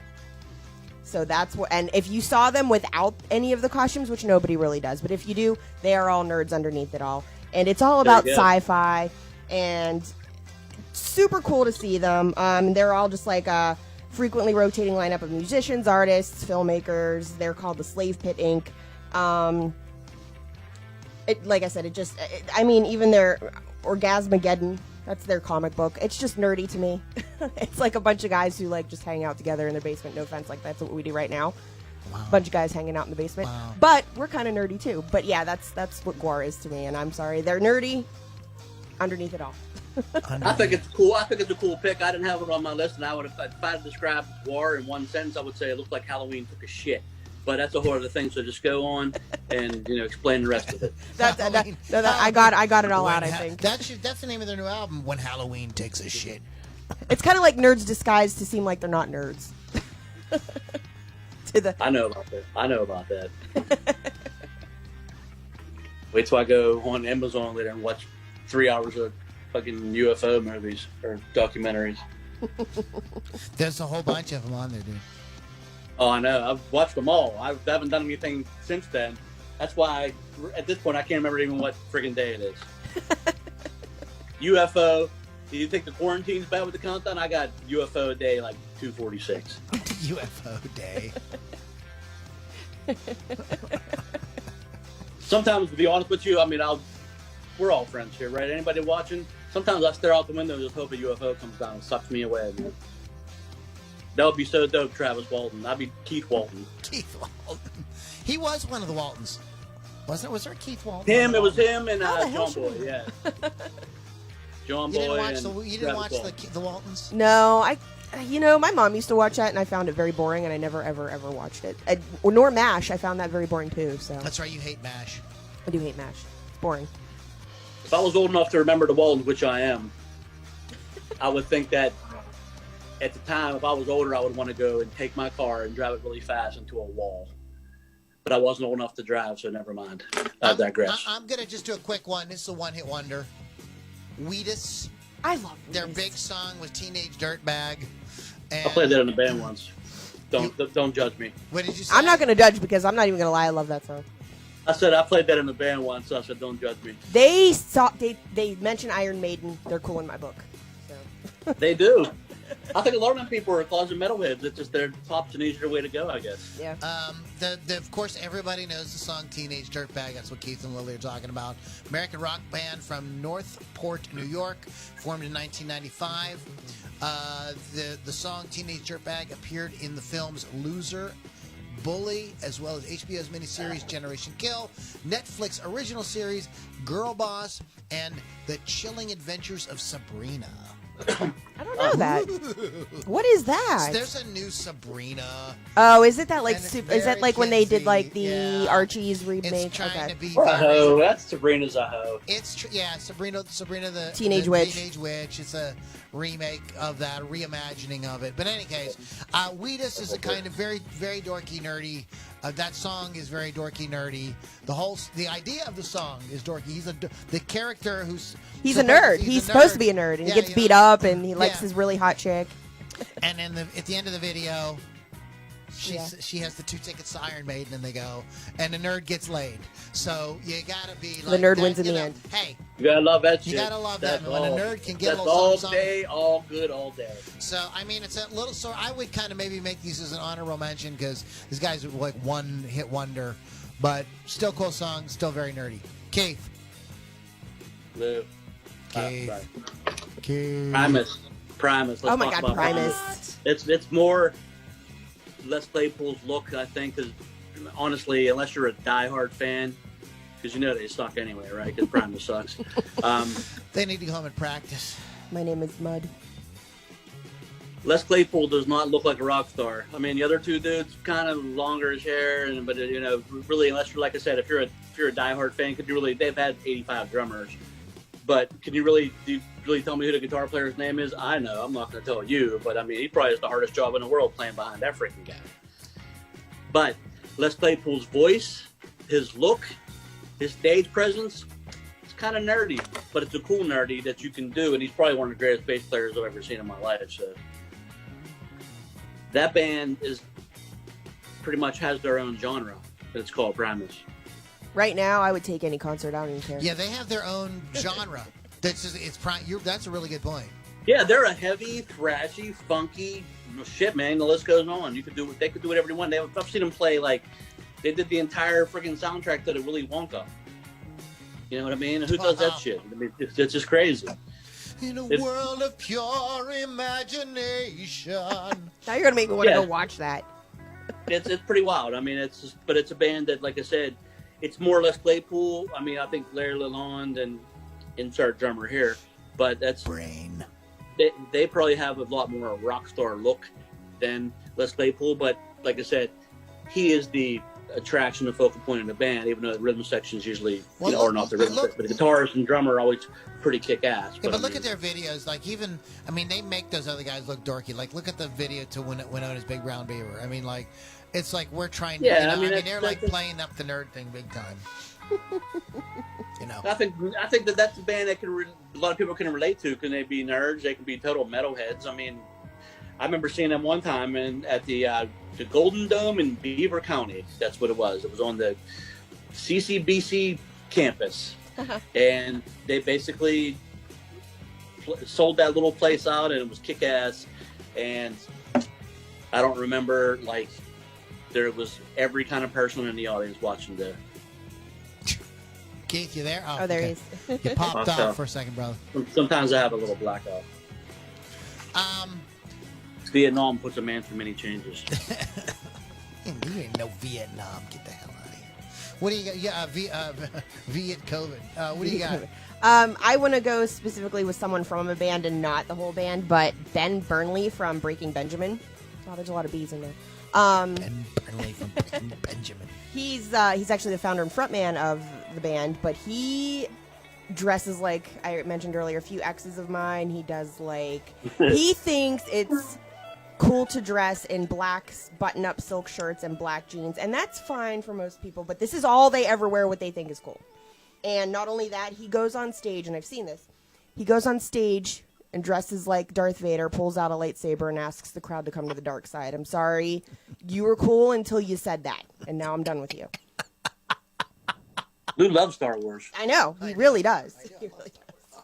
So that's what. And if you saw them without any of the costumes, which nobody really does, but if you do, they are all nerds underneath it all. And it's all about sci-fi, and super cool to see them. They're all just like a frequently rotating lineup of musicians, artists, filmmakers. They're called the Slave Pit Inc. Like I said, even their Orgasmageddon, that's their comic book. It's just nerdy to me. It's like a bunch of guys who like just hang out together in their basement. No offense, like that's what we do right now. Wow. Bunch of guys hanging out in the basement. Wow. But we're kind of nerdy too. But yeah, that's what Gwar is to me, and I'm sorry. They're nerdy underneath it all. I think it's cool. I think it's a cool pick. I didn't have it on my list, and if I had to describe Gwar in one sentence, I would say it looked like Halloween took a shit. But that's a whole other thing. So just go on and explain the rest of it. I got it all out. I think that's the name of their new album. When Halloween takes a shit. It's kind of like nerds disguised to seem like they're not nerds. I know about that. Wait till I go on Amazon later and watch 3 hours of fucking UFO movies or documentaries. There's a whole bunch of them on there, dude. Oh, I know. I've watched them all. I haven't done anything since then. That's why, at this point, I can't remember even what friggin' day it is. UFO. Do you think the quarantine's bad with the countdown? I got UFO day like 246. UFO day. Sometimes, to be honest with you, we're all friends here, right? Anybody watching? Sometimes I stare out the window and just hope a UFO comes down and sucks me away, man. That would be so dope, Travis Walton. I'd be Keith Walton. Keith Walton. He was one of the Waltons. Wasn't it? Was there Keith Walton? It was him and John Boy, yeah. John Boy. You didn't watch the Waltons? No, My mom used to watch that, and I found it very boring, and I never, ever, ever watched it. Nor MASH. I found that very boring, too. So That's right, you hate MASH. I do hate MASH. It's boring. If I was old enough to remember the Waltons, which I am, I would think that at the time, if I was older, I would want to go and take my car and drive it really fast into a wall. But I wasn't old enough to drive, so never mind. I digress. I'm going to just do a quick one. This is a one-hit wonder. Wheatus. I love Their Wheatus. big song was Teenage Dirtbag. I played that in a band once. Don't judge me. What did you say? I'm not going to judge because I'm not even going to lie. I love that song. I said I played that in a band once, so I said don't judge me. They mention Iron Maiden. They're cool in my book. So. They do. I think a lot of them people are closet metalheads. It's just their pop's an easier way to go, I guess. Yeah. Of course, everybody knows the song Teenage Dirtbag. That's what Keith and Lily are talking about. American rock band from Northport, New York, formed in 1995. The song Teenage Dirtbag appeared in the films Loser, Bully, as well as HBO's miniseries Generation Kill, Netflix original series Girl Boss, and The Chilling Adventures of Sabrina. I don't know that. What is that? There's a new Sabrina. Oh, is it that like? And it's Is that very like when they did like the kidsy. Yeah. Archie's remake? It's trying to be A very... hoe. That's Sabrina's a hoe. It's Sabrina the Teenage the Witch. Teenage Witch. It's a remake of that, a reimagining of it. But in any case, Wheatus is a kind of very, very dorky, nerdy. That song is very dorky, nerdy. The idea of the song is dorky. The character who's He's a nerd. He's supposed to be a nerd, and he gets beat up, and he likes his really hot chick. And then at the end of the video, she has the 2 tickets to Iron Maiden, and they go, and the nerd gets laid. So you gotta be like the nerd that, wins in the know. end. Hey, You gotta love that shit. you gotta love that when a nerd can get a That's little all something. day, all good, all day. So I mean, it's a little. So I would kind of maybe make these as an honorable mention because this guy's like one-hit wonder, but still cool song, still very nerdy. Keith. Lou. Keith. Sorry. Keith. Primus. Let's Oh my talk God, about Primus. It's more Les Claypool's look, I think, because honestly, unless you're a diehard fan, because they suck anyway, right? Because Primus sucks. They need to go home and practice. My name is Mud. Les Claypool does not look like a rock star. I mean, the other two dudes kind of longer hair, but really, unless you're like I said, if you're a diehard fan, they've had 85 drummers. But do you really tell me who the guitar player's name is? I know. I'm not going to tell you. But, I mean, he probably has the hardest job in the world playing behind that freaking guy. But Les Claypool's voice, his look, his stage presence, it's kind of nerdy. But it's a cool nerdy that you can do. And he's probably one of the greatest bass players I've ever seen in my life. So that band pretty much has their own genre. It's called Primus. Right now, I would take any concert. I don't even care. Yeah, they have their own genre. That's a really good point. Yeah, they're a heavy, thrashy, funky shit, man. The list goes on. They could do whatever they want. I've seen them play they did the entire freaking soundtrack to the Willy Wonka. You know what I mean? Who does that shit? I mean, it's just crazy. In a world of pure imagination. Now you're gonna make me want to go watch that. It's pretty wild. I mean, it's a band that, like I said, it's more or less Claypool. I mean, I think Larry Lalonde and insert drummer here, but that's Brain. They probably have a lot more rock star look than Les Claypool. But like I said, he is the attraction, the focal point of the band. Even though the rhythm section is usually or not the rhythm section, but the guitarist and drummer are always pretty kick ass. Yeah, but look at their videos. They make those other guys look dorky. Like, look at the video to Winona's Big Brown Beaver. I mean, it's like we're trying to. Yeah, they're playing up the nerd thing big time. I think that's a band that a lot of people can relate to. Can they be nerds? They can be total metalheads. I mean, I remember seeing them one time at the Golden Dome in Beaver County. That's what it was. It was on the CCBC campus, and they basically sold that little place out, and it was kick ass. And I don't remember there was every kind of person in the audience watching the. Keith, you there? Oh, there he is. You popped off for a second, brother. Sometimes I have a little blackout. Vietnam puts a man through many changes. You ain't no Vietnam. Get the hell out of here. What do you got? Yeah, Viet COVID. What do you got? I want to go specifically with someone from a band and not the whole band, but Ben Burnley from Breaking Benjamin. Wow, there's a lot of B's in there. Ben Burnley from Benjamin. He's actually the founder and frontman of the band, but he dresses like I mentioned earlier. A few exes of mine. He does like he thinks it's cool to dress in black button-up silk shirts and black jeans, and that's fine for most people. But this is all they ever wear. What they think is cool. And not only that, he goes on stage, and I've seen this. He goes on stage and dresses like Darth Vader, pulls out a lightsaber, and asks the crowd to come to the dark side. I'm sorry. You were cool until you said that, and now I'm done with you. Lou loves Star Wars. I know. He really does. He really does.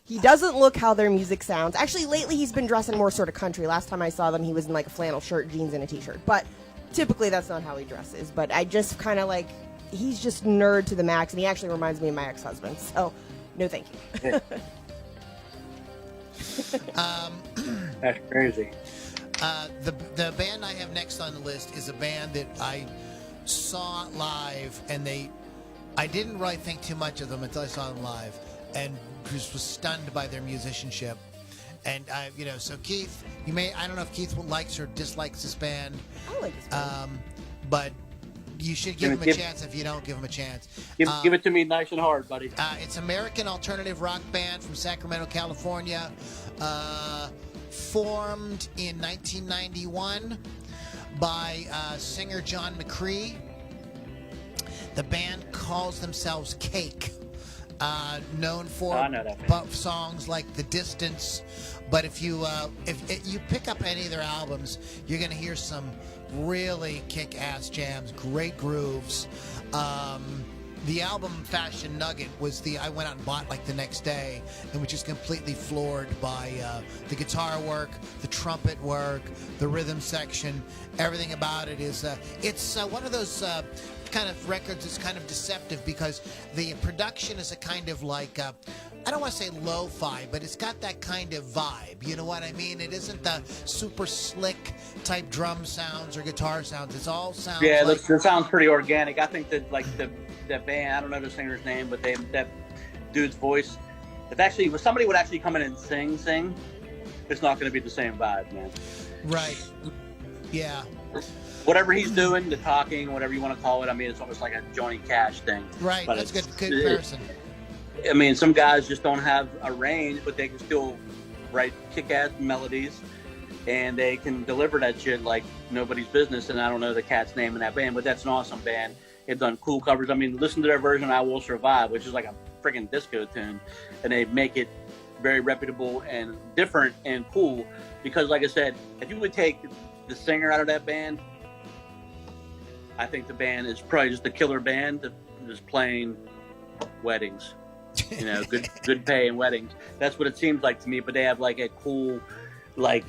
He doesn't look how their music sounds. Actually, lately he's been dressing more sort of country. Last time I saw them, he was in like a flannel shirt, jeans, and a T-shirt. But typically that's not how he dresses. But I just kind of like... He's just nerd to the max, and he actually reminds me of my ex-husband. So, no thank you. That's crazy. The band I have next on the list is a band that I saw live, and I didn't really think too much of them until I saw them live, and just was stunned by their musicianship. And so Keith, I don't know if Keith likes or dislikes this band. I like this band. But you should give him a chance if you don't give him a chance. Give it to me nice and hard, buddy. It's American alternative rock band from Sacramento, California. Formed in 1991 by singer John McCree. The band calls themselves Cake. Known for songs like The Distance. But if you pick up any of their albums, you're going to hear some really kick-ass jams, great grooves. The album Fashion Nugget was I went out and bought like the next day, and was just completely floored by the guitar work, the trumpet work, the rhythm section. Everything about it is it's one of those kind of records that's kind of deceptive because the production is a kind of like I don't want to say lo-fi, but it's got that kind of vibe. You know what I mean? It isn't the super slick type drum sounds or guitar sounds. It's all sounds. Yeah, like, it sounds pretty organic. I think that like the band, I don't know the singer's name, but that dude's voice. If somebody would actually come in and sing, it's not going to be the same vibe, man. Right. Yeah. Whatever he's doing, the talking, whatever you want to call it. I mean, it's almost like a Johnny Cash thing. Right. But That's good comparison. I mean, some guys just don't have a range, but they can still write kick-ass melodies, and they can deliver that shit like nobody's business. And I don't know the cat's name in that band, but that's an awesome band. They've done cool covers. I mean, listen to their version of I Will Survive, which is like a freaking disco tune, and they make it very reputable and different and cool because, like I said, if you would take the singer out of that band, I think the band is probably just a killer band that is playing weddings. You know, good pay and weddings. That's what it seems like to me. But they have like a cool, like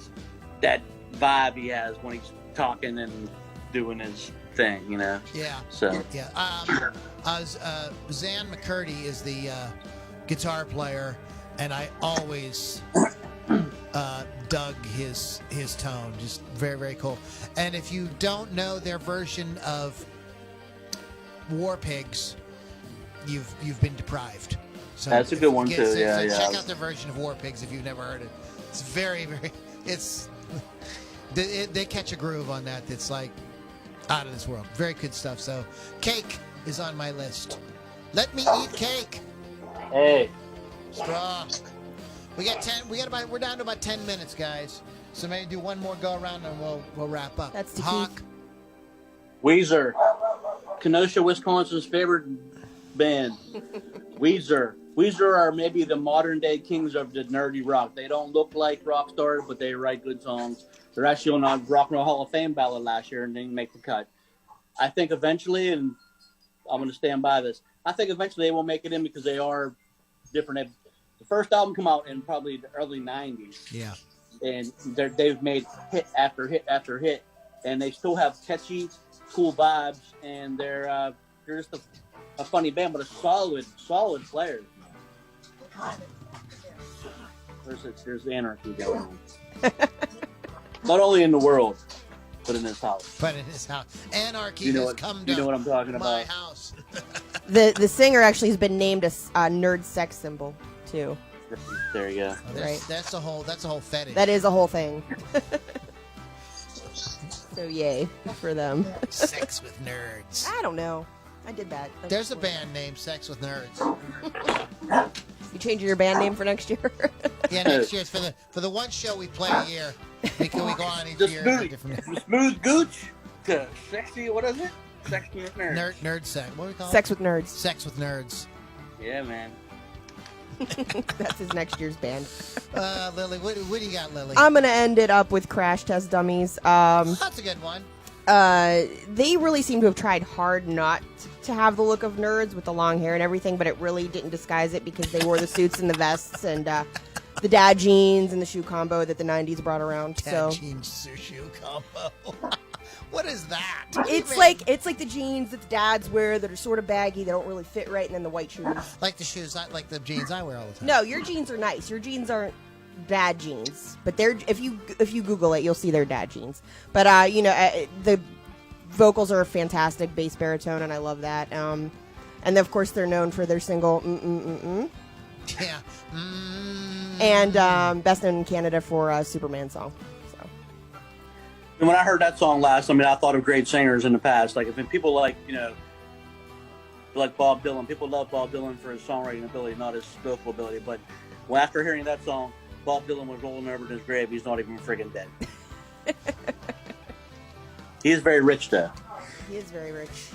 that vibe he has when he's talking and doing his thing. You know. Yeah. So. Yeah. Zan McCurdy is the guitar player, and I always dug his tone. Just very, very cool. And if you don't know their version of War Pigs, you've been deprived. So that's a good one too. Yeah. Check out their version of War Pigs if you've never heard it. It's very, very. They catch a groove on that. That's like out of this world. Very good stuff. So, Cake is on my list. Let me eat cake. Hey. Strong. We're down to about 10 minutes, guys. So maybe do one more go around and we'll wrap up. That's the Hawk. Weezer, Kenosha, Wisconsin's favorite band. Weezer are maybe the modern day kings of the nerdy rock. They don't look like rock stars, but they write good songs. They're actually on a Rock and Roll Hall of Fame ballot last year and didn't make the cut. I think eventually, and I'm going to stand by this, I think eventually they will make it in because they are different. The first album came out in probably the early 90s. Yeah. And they've made hit after hit after hit. And they still have catchy, cool vibes. And they're just a funny band, but a solid player. There's anarchy going on. Not only in the world, but in this house. Anarchy has come to you know what I'm talking my about. house. The singer actually has been named a nerd sex symbol too. There you go. Right. That's a whole fetish. That is a whole thing. So yay for them. Sex with Nerds. I don't know. I did that. There's a band named Sex with Nerds. You changing your band name for next year? Yeah, next year it's for the one show we play a year. We go on each year. The smooth gooch to sexy. What is it? Sex with nerds. Nerd sex. What do we call Sex it? with Nerds. Sex with Nerds. Yeah, man. That's his next year's band. Lily, what do you got, Lily? I'm gonna end it up with Crash Test Dummies. That's a good one. They really seem to have tried hard not to have the look of nerds with the long hair and everything, but it really didn't disguise it because they wore the suits and the vests and the dad jeans and the shoe combo that the 90s brought around. Dad jeans shoe combo. What is that? It's like the jeans that the dads wear that are sort of baggy, they don't really fit right, and then the white shoes. Like the shoes, not like the jeans I wear all the time. No, your jeans are nice. Your jeans aren't bad jeans, but they're if you Google it, you'll see they're dad jeans. But the vocals are fantastic, bass baritone, and I love that. And of course they're known for their single Yeah. and best known in Canada for a Superman song. So And when I heard that song last, I mean, I thought of great singers in the past. Like, if people like Bob Dylan. People love Bob Dylan for his songwriting ability, not his vocal ability. But after hearing that song, Bob Dylan was rolling over in his grave. He's not even friggin' dead. He is very rich, though. he is very rich.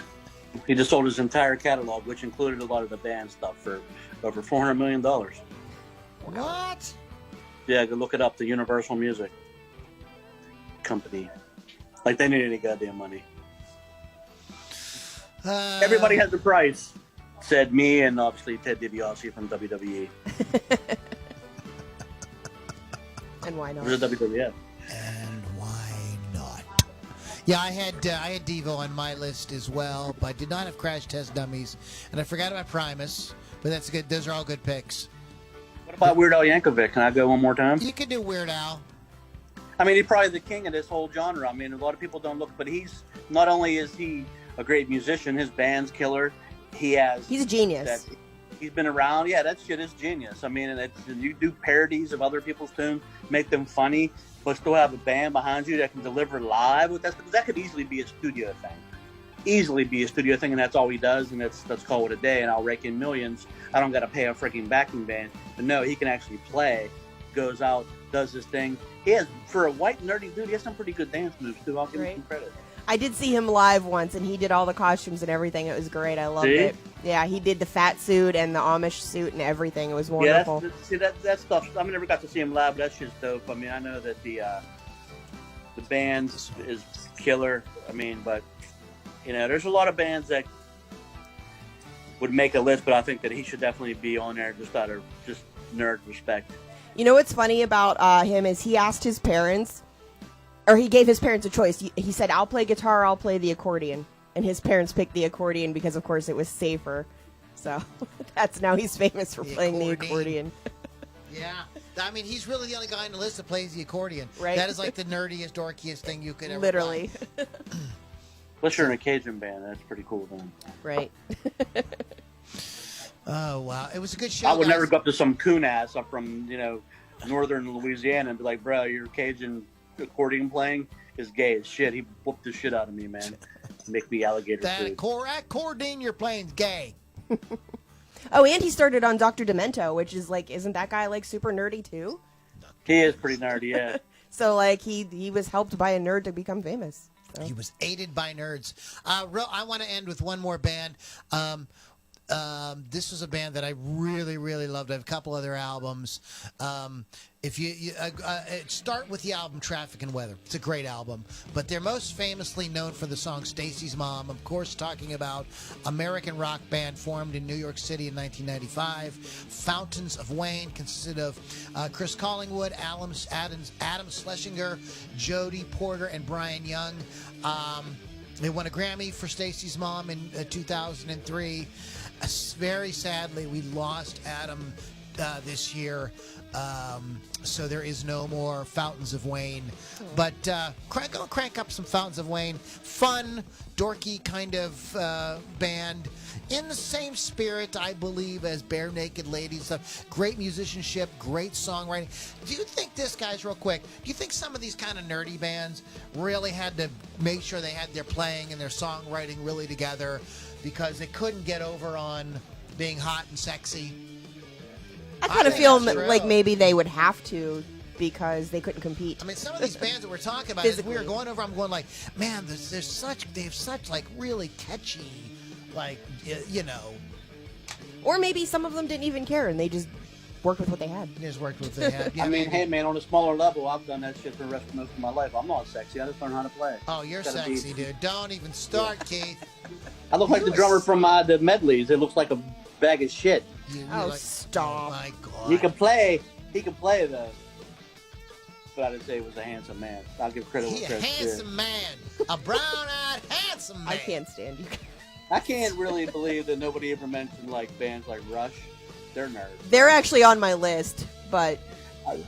He just sold his entire catalog, which included a lot of the band stuff, for over $400 million. What? Yeah, go look it up. The Universal Music Company. Like, they need any goddamn money. Everybody has a price, said me and obviously Ted DiBiase from WWE. And why not? Or the WWF. And why not? Yeah, I had Devo on my list as well, but I did not have Crash Test Dummies, and I forgot about Primus. But that's good. Those are all good picks. What about Weird Al Yankovic? Can I go one more time? You could do Weird Al. I mean, he's probably the king of this whole genre. I mean, a lot of people don't look, but he's not only is he a great musician, his band's killer. He's a genius. He's been around. Yeah, that shit is genius. I mean, you do parodies of other people's tunes, make them funny, but still have a band behind you that can deliver live. That could easily be a studio thing. Easily be a studio thing, and that's all he does, and let's call it a day, and I'll rake in millions. I don't got to pay a freaking backing band. But no, he can actually play, goes out, does his thing. He has, for a white nerdy dude, he has some pretty good dance moves too. I'll give him some credit. I did see him live once, and he did all the costumes and everything. It was great. I loved it. Yeah, he did the fat suit and the Amish suit and everything. It was wonderful. Yeah, that stuff. I never got to see him live, but that shit's dope. I mean, I know that the band is killer. I mean, but there's a lot of bands that would make a list, but I think that he should definitely be on there just out of just nerd respect. You know what's funny about him is he asked his parents, or he gave his parents a choice. He said, I'll play guitar, I'll play the accordion. And his parents picked the accordion because, of course, it was safer. So now he's famous for playing the accordion. Yeah. I mean, he's really the only guy on the list that plays the accordion. Right. That is like the nerdiest, dorkiest thing you could ever Literally. Unless you're in a Cajun band, that's pretty cool then. Right. Oh, wow. It was a good show. I would never go up to some coon ass up from, northern Louisiana and be like, bro, your Cajun accordion playing is gay as shit. He whooped the shit out of me, man. Make me alligator food. That accordion you're playing's gay. Oh, and he started on Dr. Demento, which is isn't that guy super nerdy too? He is pretty nerdy, yeah. So he was helped by a nerd to become famous. So. He was aided by nerds. I want to end with one more band. This was a band that I really, really loved. I have a couple other albums. If you start with the album Traffic and Weather. It's a great album. But they're most famously known for the song Stacy's Mom. Of course, talking about American rock band formed in New York City in 1995. Fountains of Wayne consisted of Chris Collingwood, Adam Schlesinger, Jody Porter, and Brian Young. They won a Grammy for Stacy's Mom in 2003. Very sadly, we lost Adam this year. So there is no more Fountains of Wayne. But crank up some Fountains of Wayne. Fun, dorky kind of band. In the same spirit, I believe, as Bare Naked Ladies. Great musicianship, great songwriting. Do you think this, guys, real quick, do you think some of these kind of nerdy bands really had to make sure they had their playing and their songwriting really together because they couldn't get over on being hot and sexy? I kind of feel that's true. like maybe they would have to because they couldn't compete. I mean, some of these bands that we're talking about, as we were going over, I'm going like, man, they have such like really catchy, like, you know. Or maybe some of them didn't even care and they just worked with what they had. They just worked with what they had. Yeah, I mean, hey, man, on a smaller level, I've done that shit for the rest of most of my life. I'm not sexy. I just learned how to play. Oh, you're sexy, dude. Don't even start, Keith. I look like the drummer from the medleys. It looks like a bag of shit. Stop. Oh, my God. He can play though. But I didn't say he was a handsome man. I'll give credit where He a credit's due. handsome man. A brown-eyed handsome man. I can't stand you. I can't really believe that nobody ever mentioned like bands like Rush. They're nerds. They're actually on my list, but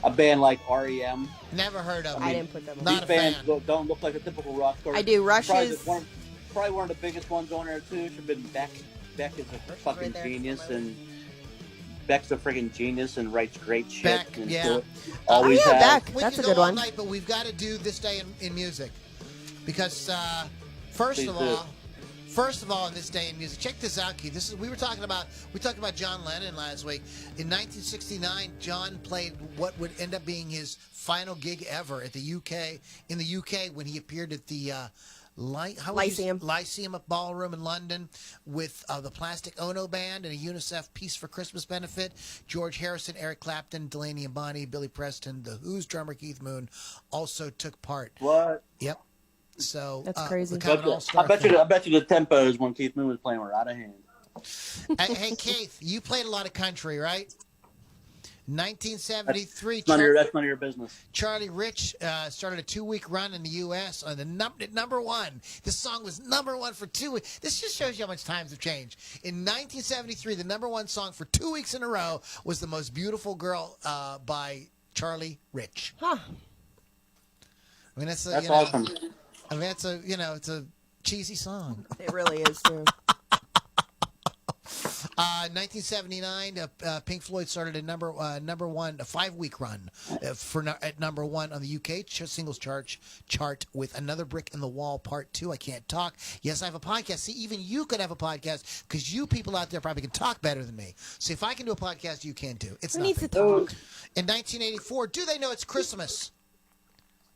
A band like REM. Never heard of I him. didn't put them on. Not These a bands fan. don't look like a typical rock star. I do. Rush probably is... probably one of the biggest ones on there too. Should have been Beck. Beck is a fucking right there. genius, and Beck's a freaking genius and writes great shit. Beck, and yeah. so always Oh, yeah, has. Beck. We That's can a go good all one. night, but we've got to do this day in music. Because, first Please of do. all, in this day in music, check this out, Keith. We talked about John Lennon last week. In 1969, John played what would end up being his final gig ever in the UK when he appeared at the Lyceum Ballroom in London with the Plastic Ono Band and a UNICEF Peace for Christmas benefit. George Harrison, Eric Clapton, Delaney and Bonnie, Billy Preston, The Who's drummer Keith Moon also took part. What? Yep. So That's crazy. kind of an all-star I bet you the tempos when Keith Moon was playing were out of hand. Hey, Keith, you played a lot of country, right? 1973. That's none of your business. Charlie Rich started a 2-week run in the U.S. on the number one. This song was number one for 2 weeks. This just shows you how much times have changed. In 1973, the number one song for 2 weeks in a row was "The Most Beautiful Girl" by Charlie Rich. Huh. I mean, that's Awesome. I mean, it's a cheesy song. It really is, too. 1979, Pink Floyd started a number one, a 5-week run at number one on the UK singles chart with "Another Brick in the Wall" Part 2. I can't talk. Yes, I have a podcast. See, even you could have a podcast because you people out there probably can talk better than me. So if I can do a podcast, you can too. It's Who needs nothing. to talk? In 1984, Do They Know It's Christmas?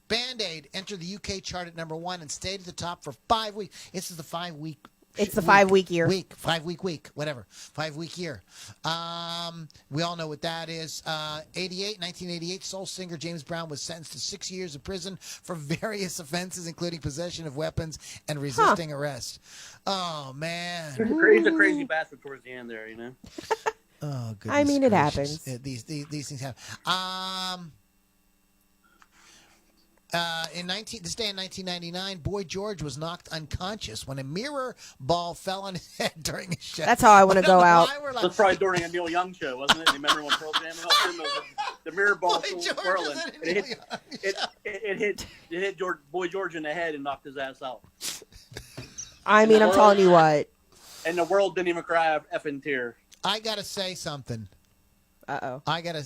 Band-Aid entered the UK chart at number one and stayed at the top for 5 weeks. This is the 5-week. It's the 5-week year. 5-week, whatever. 5-week year. We all know what that is. 1988, soul singer James Brown was sentenced to 6 years of prison for various offenses, including possession of weapons and resisting arrest. Oh, man. He's a crazy bastard towards the end there, you know? Oh, goodness I mean, it gracious. happens. These things happen. This day in 1999, Boy George was knocked unconscious when a mirror ball fell on his head during a show. That's how I want to go out. That's probably during a Neil Young show, wasn't it? Remember when Pearl Jam helped him? The mirror ball Boy was George whirling. was in a It Neil hit Boy George in the head and knocked his ass out. I mean, I'm telling you what. And the world didn't even cry a effing tear. I gotta say something. Uh-oh. I gotta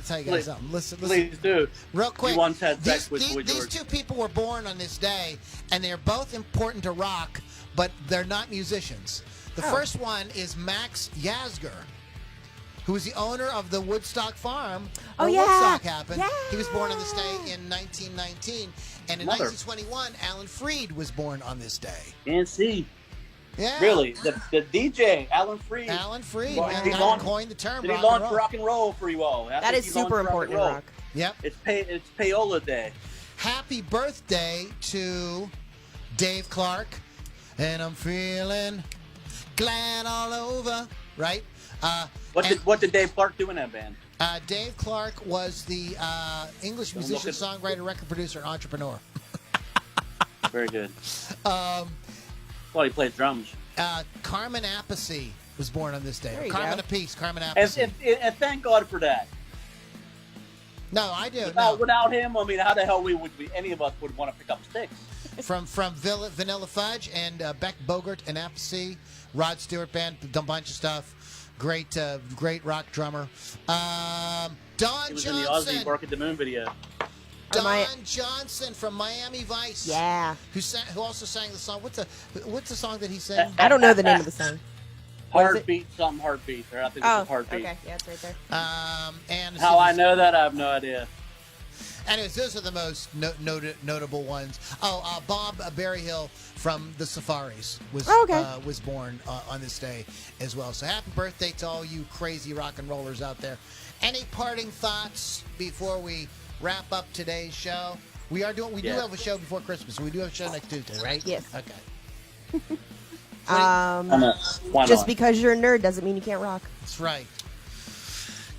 tell you guys something. Listen. Please do. Real quick. You once had sex with Boy These George. two people were born on this day, and they're both important to rock, but they're not musicians. The first one is Max Yasgur, who was the owner of the Woodstock Farm. Oh, where yeah. Woodstock happened. Yeah. He was born on this day in 1919. And in 1921, Alan Freed was born on this day. And see. Yeah. Really? The DJ, Alan Freed. Alan Freed, Well, man, he the guy launched- who coined the term Did he rock launch and roll. rock and roll for you all? That is super important in rock. Yep. It's Payola Day. Happy birthday to Dave Clark, and I'm feeling glad all over. Right? What did Dave Clark do in that band? Dave Clark was the English musician, songwriter, record producer, and entrepreneur. Very good. Well, he played drums. Carmen Appice was born on this day. There you Carmen go. Apiece, Carmen And, Appleseed. and thank God for that. No, I do. No. Without him, I mean, how the hell any of us would want to pick up sticks? From Vanilla Fudge and Beck Bogert and Appleseed, Rod Stewart Band, a bunch of stuff. Great rock drummer. Don He was in the Ozzy Johnson. Bark at the Moon video. Don Johnson from Miami Vice. Yeah. Who also sang the song? What's the song that he sang? I don't know the name of the song. Heartbeat, something heartbeat. Or I think it's Heartbeat. Okay. Yeah, it's right there. And How I know that, I have no idea. Anyways, those are the most notable ones. Bob Berryhill from the Safaris was born on this day as well. So happy birthday to all you crazy rock and rollers out there. Any parting thoughts before we wrap up today's show? We do have a show before Christmas. We do have a show next Tuesday, right? Yes. Okay. Why Just not? because you're a nerd doesn't mean you can't rock. That's right.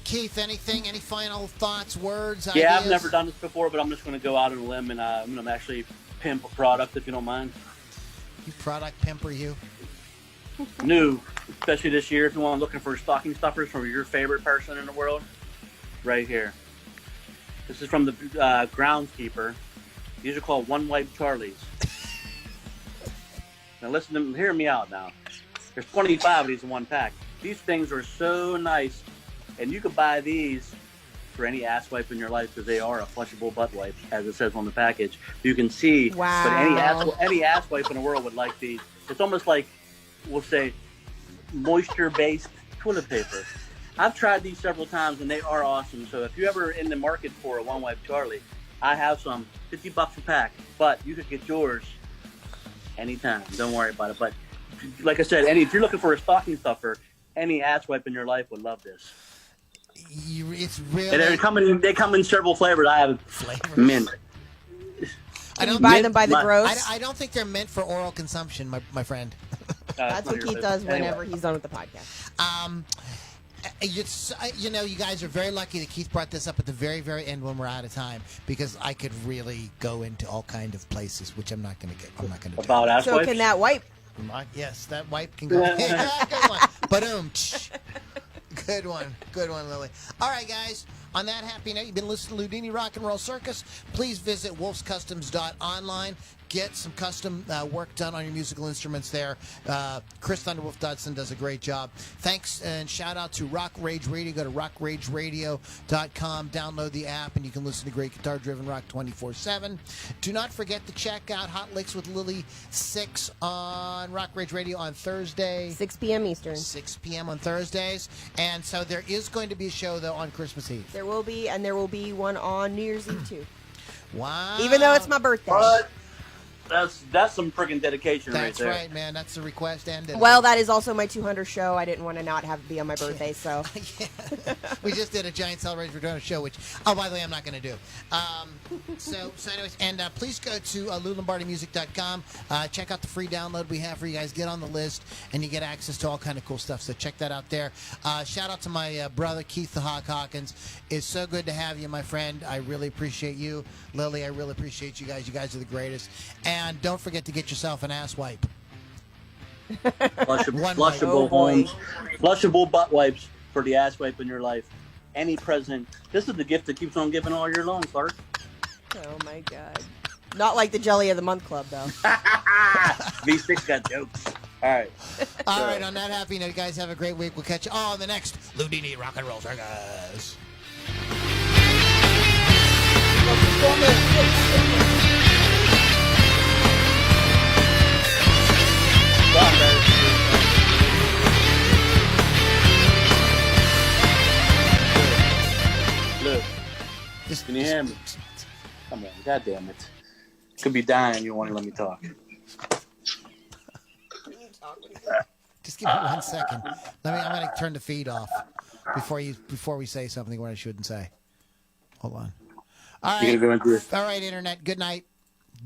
Keith, anything? Any final thoughts, words, Yeah, ideas? I've never done this before, but I'm just going to go out on a limb and I'm going to actually pimp a product, if you don't mind. You product pimper, you? New, especially this year, if you want looking for stocking stuffers from your favorite person in the world, right here. This is from the groundskeeper. These are called One Wipe Charlies. Now listen to them, hear me out now. There's 25 of these in one pack. These things are so nice, and you could buy these for any ass wipe in your life because they are a flushable butt wipe, as it says on the package. You can see, Wow. but any ass wipe in the world would like these. It's almost like, we'll say, moisture-based toilet paper. I've tried these several times, and they are awesome. So if you're ever in the market for a One Wipe Charlie, I have some, $50 a pack, but you could get yours anytime. Don't worry about it. But like I said, if you're looking for a stocking stuffer, any ass wipe in your life would love this. It's really... And they come in several flavors. I have Flavors. mint. Can you buy them by the gross? I don't think they're meant for oral consumption, my friend. That's what Keith does whenever he's done with the podcast. You guys are very lucky that Keith brought this up at the very, very end when we're out of time, because I could really go into all kind of places, which I'm not going to get. I'm not going to do. About ass So wipes? can that wipe? Yes, that wipe can go. Good one. Ba-doom. Good one, Lily. All right, guys. On that happy note, you've been listening to Loudini Rock and Roll Circus. Please visit wolfscustoms.online. Get some custom work done on your musical instruments there. Chris Thunderwolf Dodson does a great job. Thanks and shout out to Rock Rage Radio. Go to rockrageradio.com. Download the app, and you can listen to great guitar-driven rock 24/7. Do not forget to check out Hot Licks with Lily 6 on Rock Rage Radio on Thursday. 6 p.m. Eastern. 6 p.m. on Thursdays. And so there is going to be a show, though, on Christmas Eve. There will be, and there will be one on New Year's Eve, too. Wow. Even though it's my birthday. What? That's some friggin' dedication That's right there. right, man. That's the request and Well, that is also my 200 show. I didn't want to not have it be on my birthday, so. Yeah. We just did a giant celebration for doing a show, which, oh, by the way, I'm not going to do. So anyways, and please go to LouLombardiMusic.com. Check out the free download we have for you guys. Get on the list, and you get access to all kind of cool stuff. So check that out there. Shout out to my brother, Keith the Hawk Hawkins. It's so good to have you, my friend. I really appreciate you. Lily, I really appreciate you guys. You guys are the greatest. And don't forget to get yourself an ass wipe. Flushable butt wipes for the ass wipe in your life. Any present. This is the gift that keeps on giving all year long, Clark. Oh, my God. Not like the Jelly of the Month Club, though. V6 got jokes. All right. All right, on that happy note, you guys have a great week. We'll catch you all on the next Loudini Rock and Roll Circus. Look, can you hear me? Come on, goddamn it. Could be dying. You want to let me talk? Just give me 1 second. I'm going to turn the feed off before we say something what I shouldn't say. Hold on. All right. You're gonna go into All right, Internet. Good night.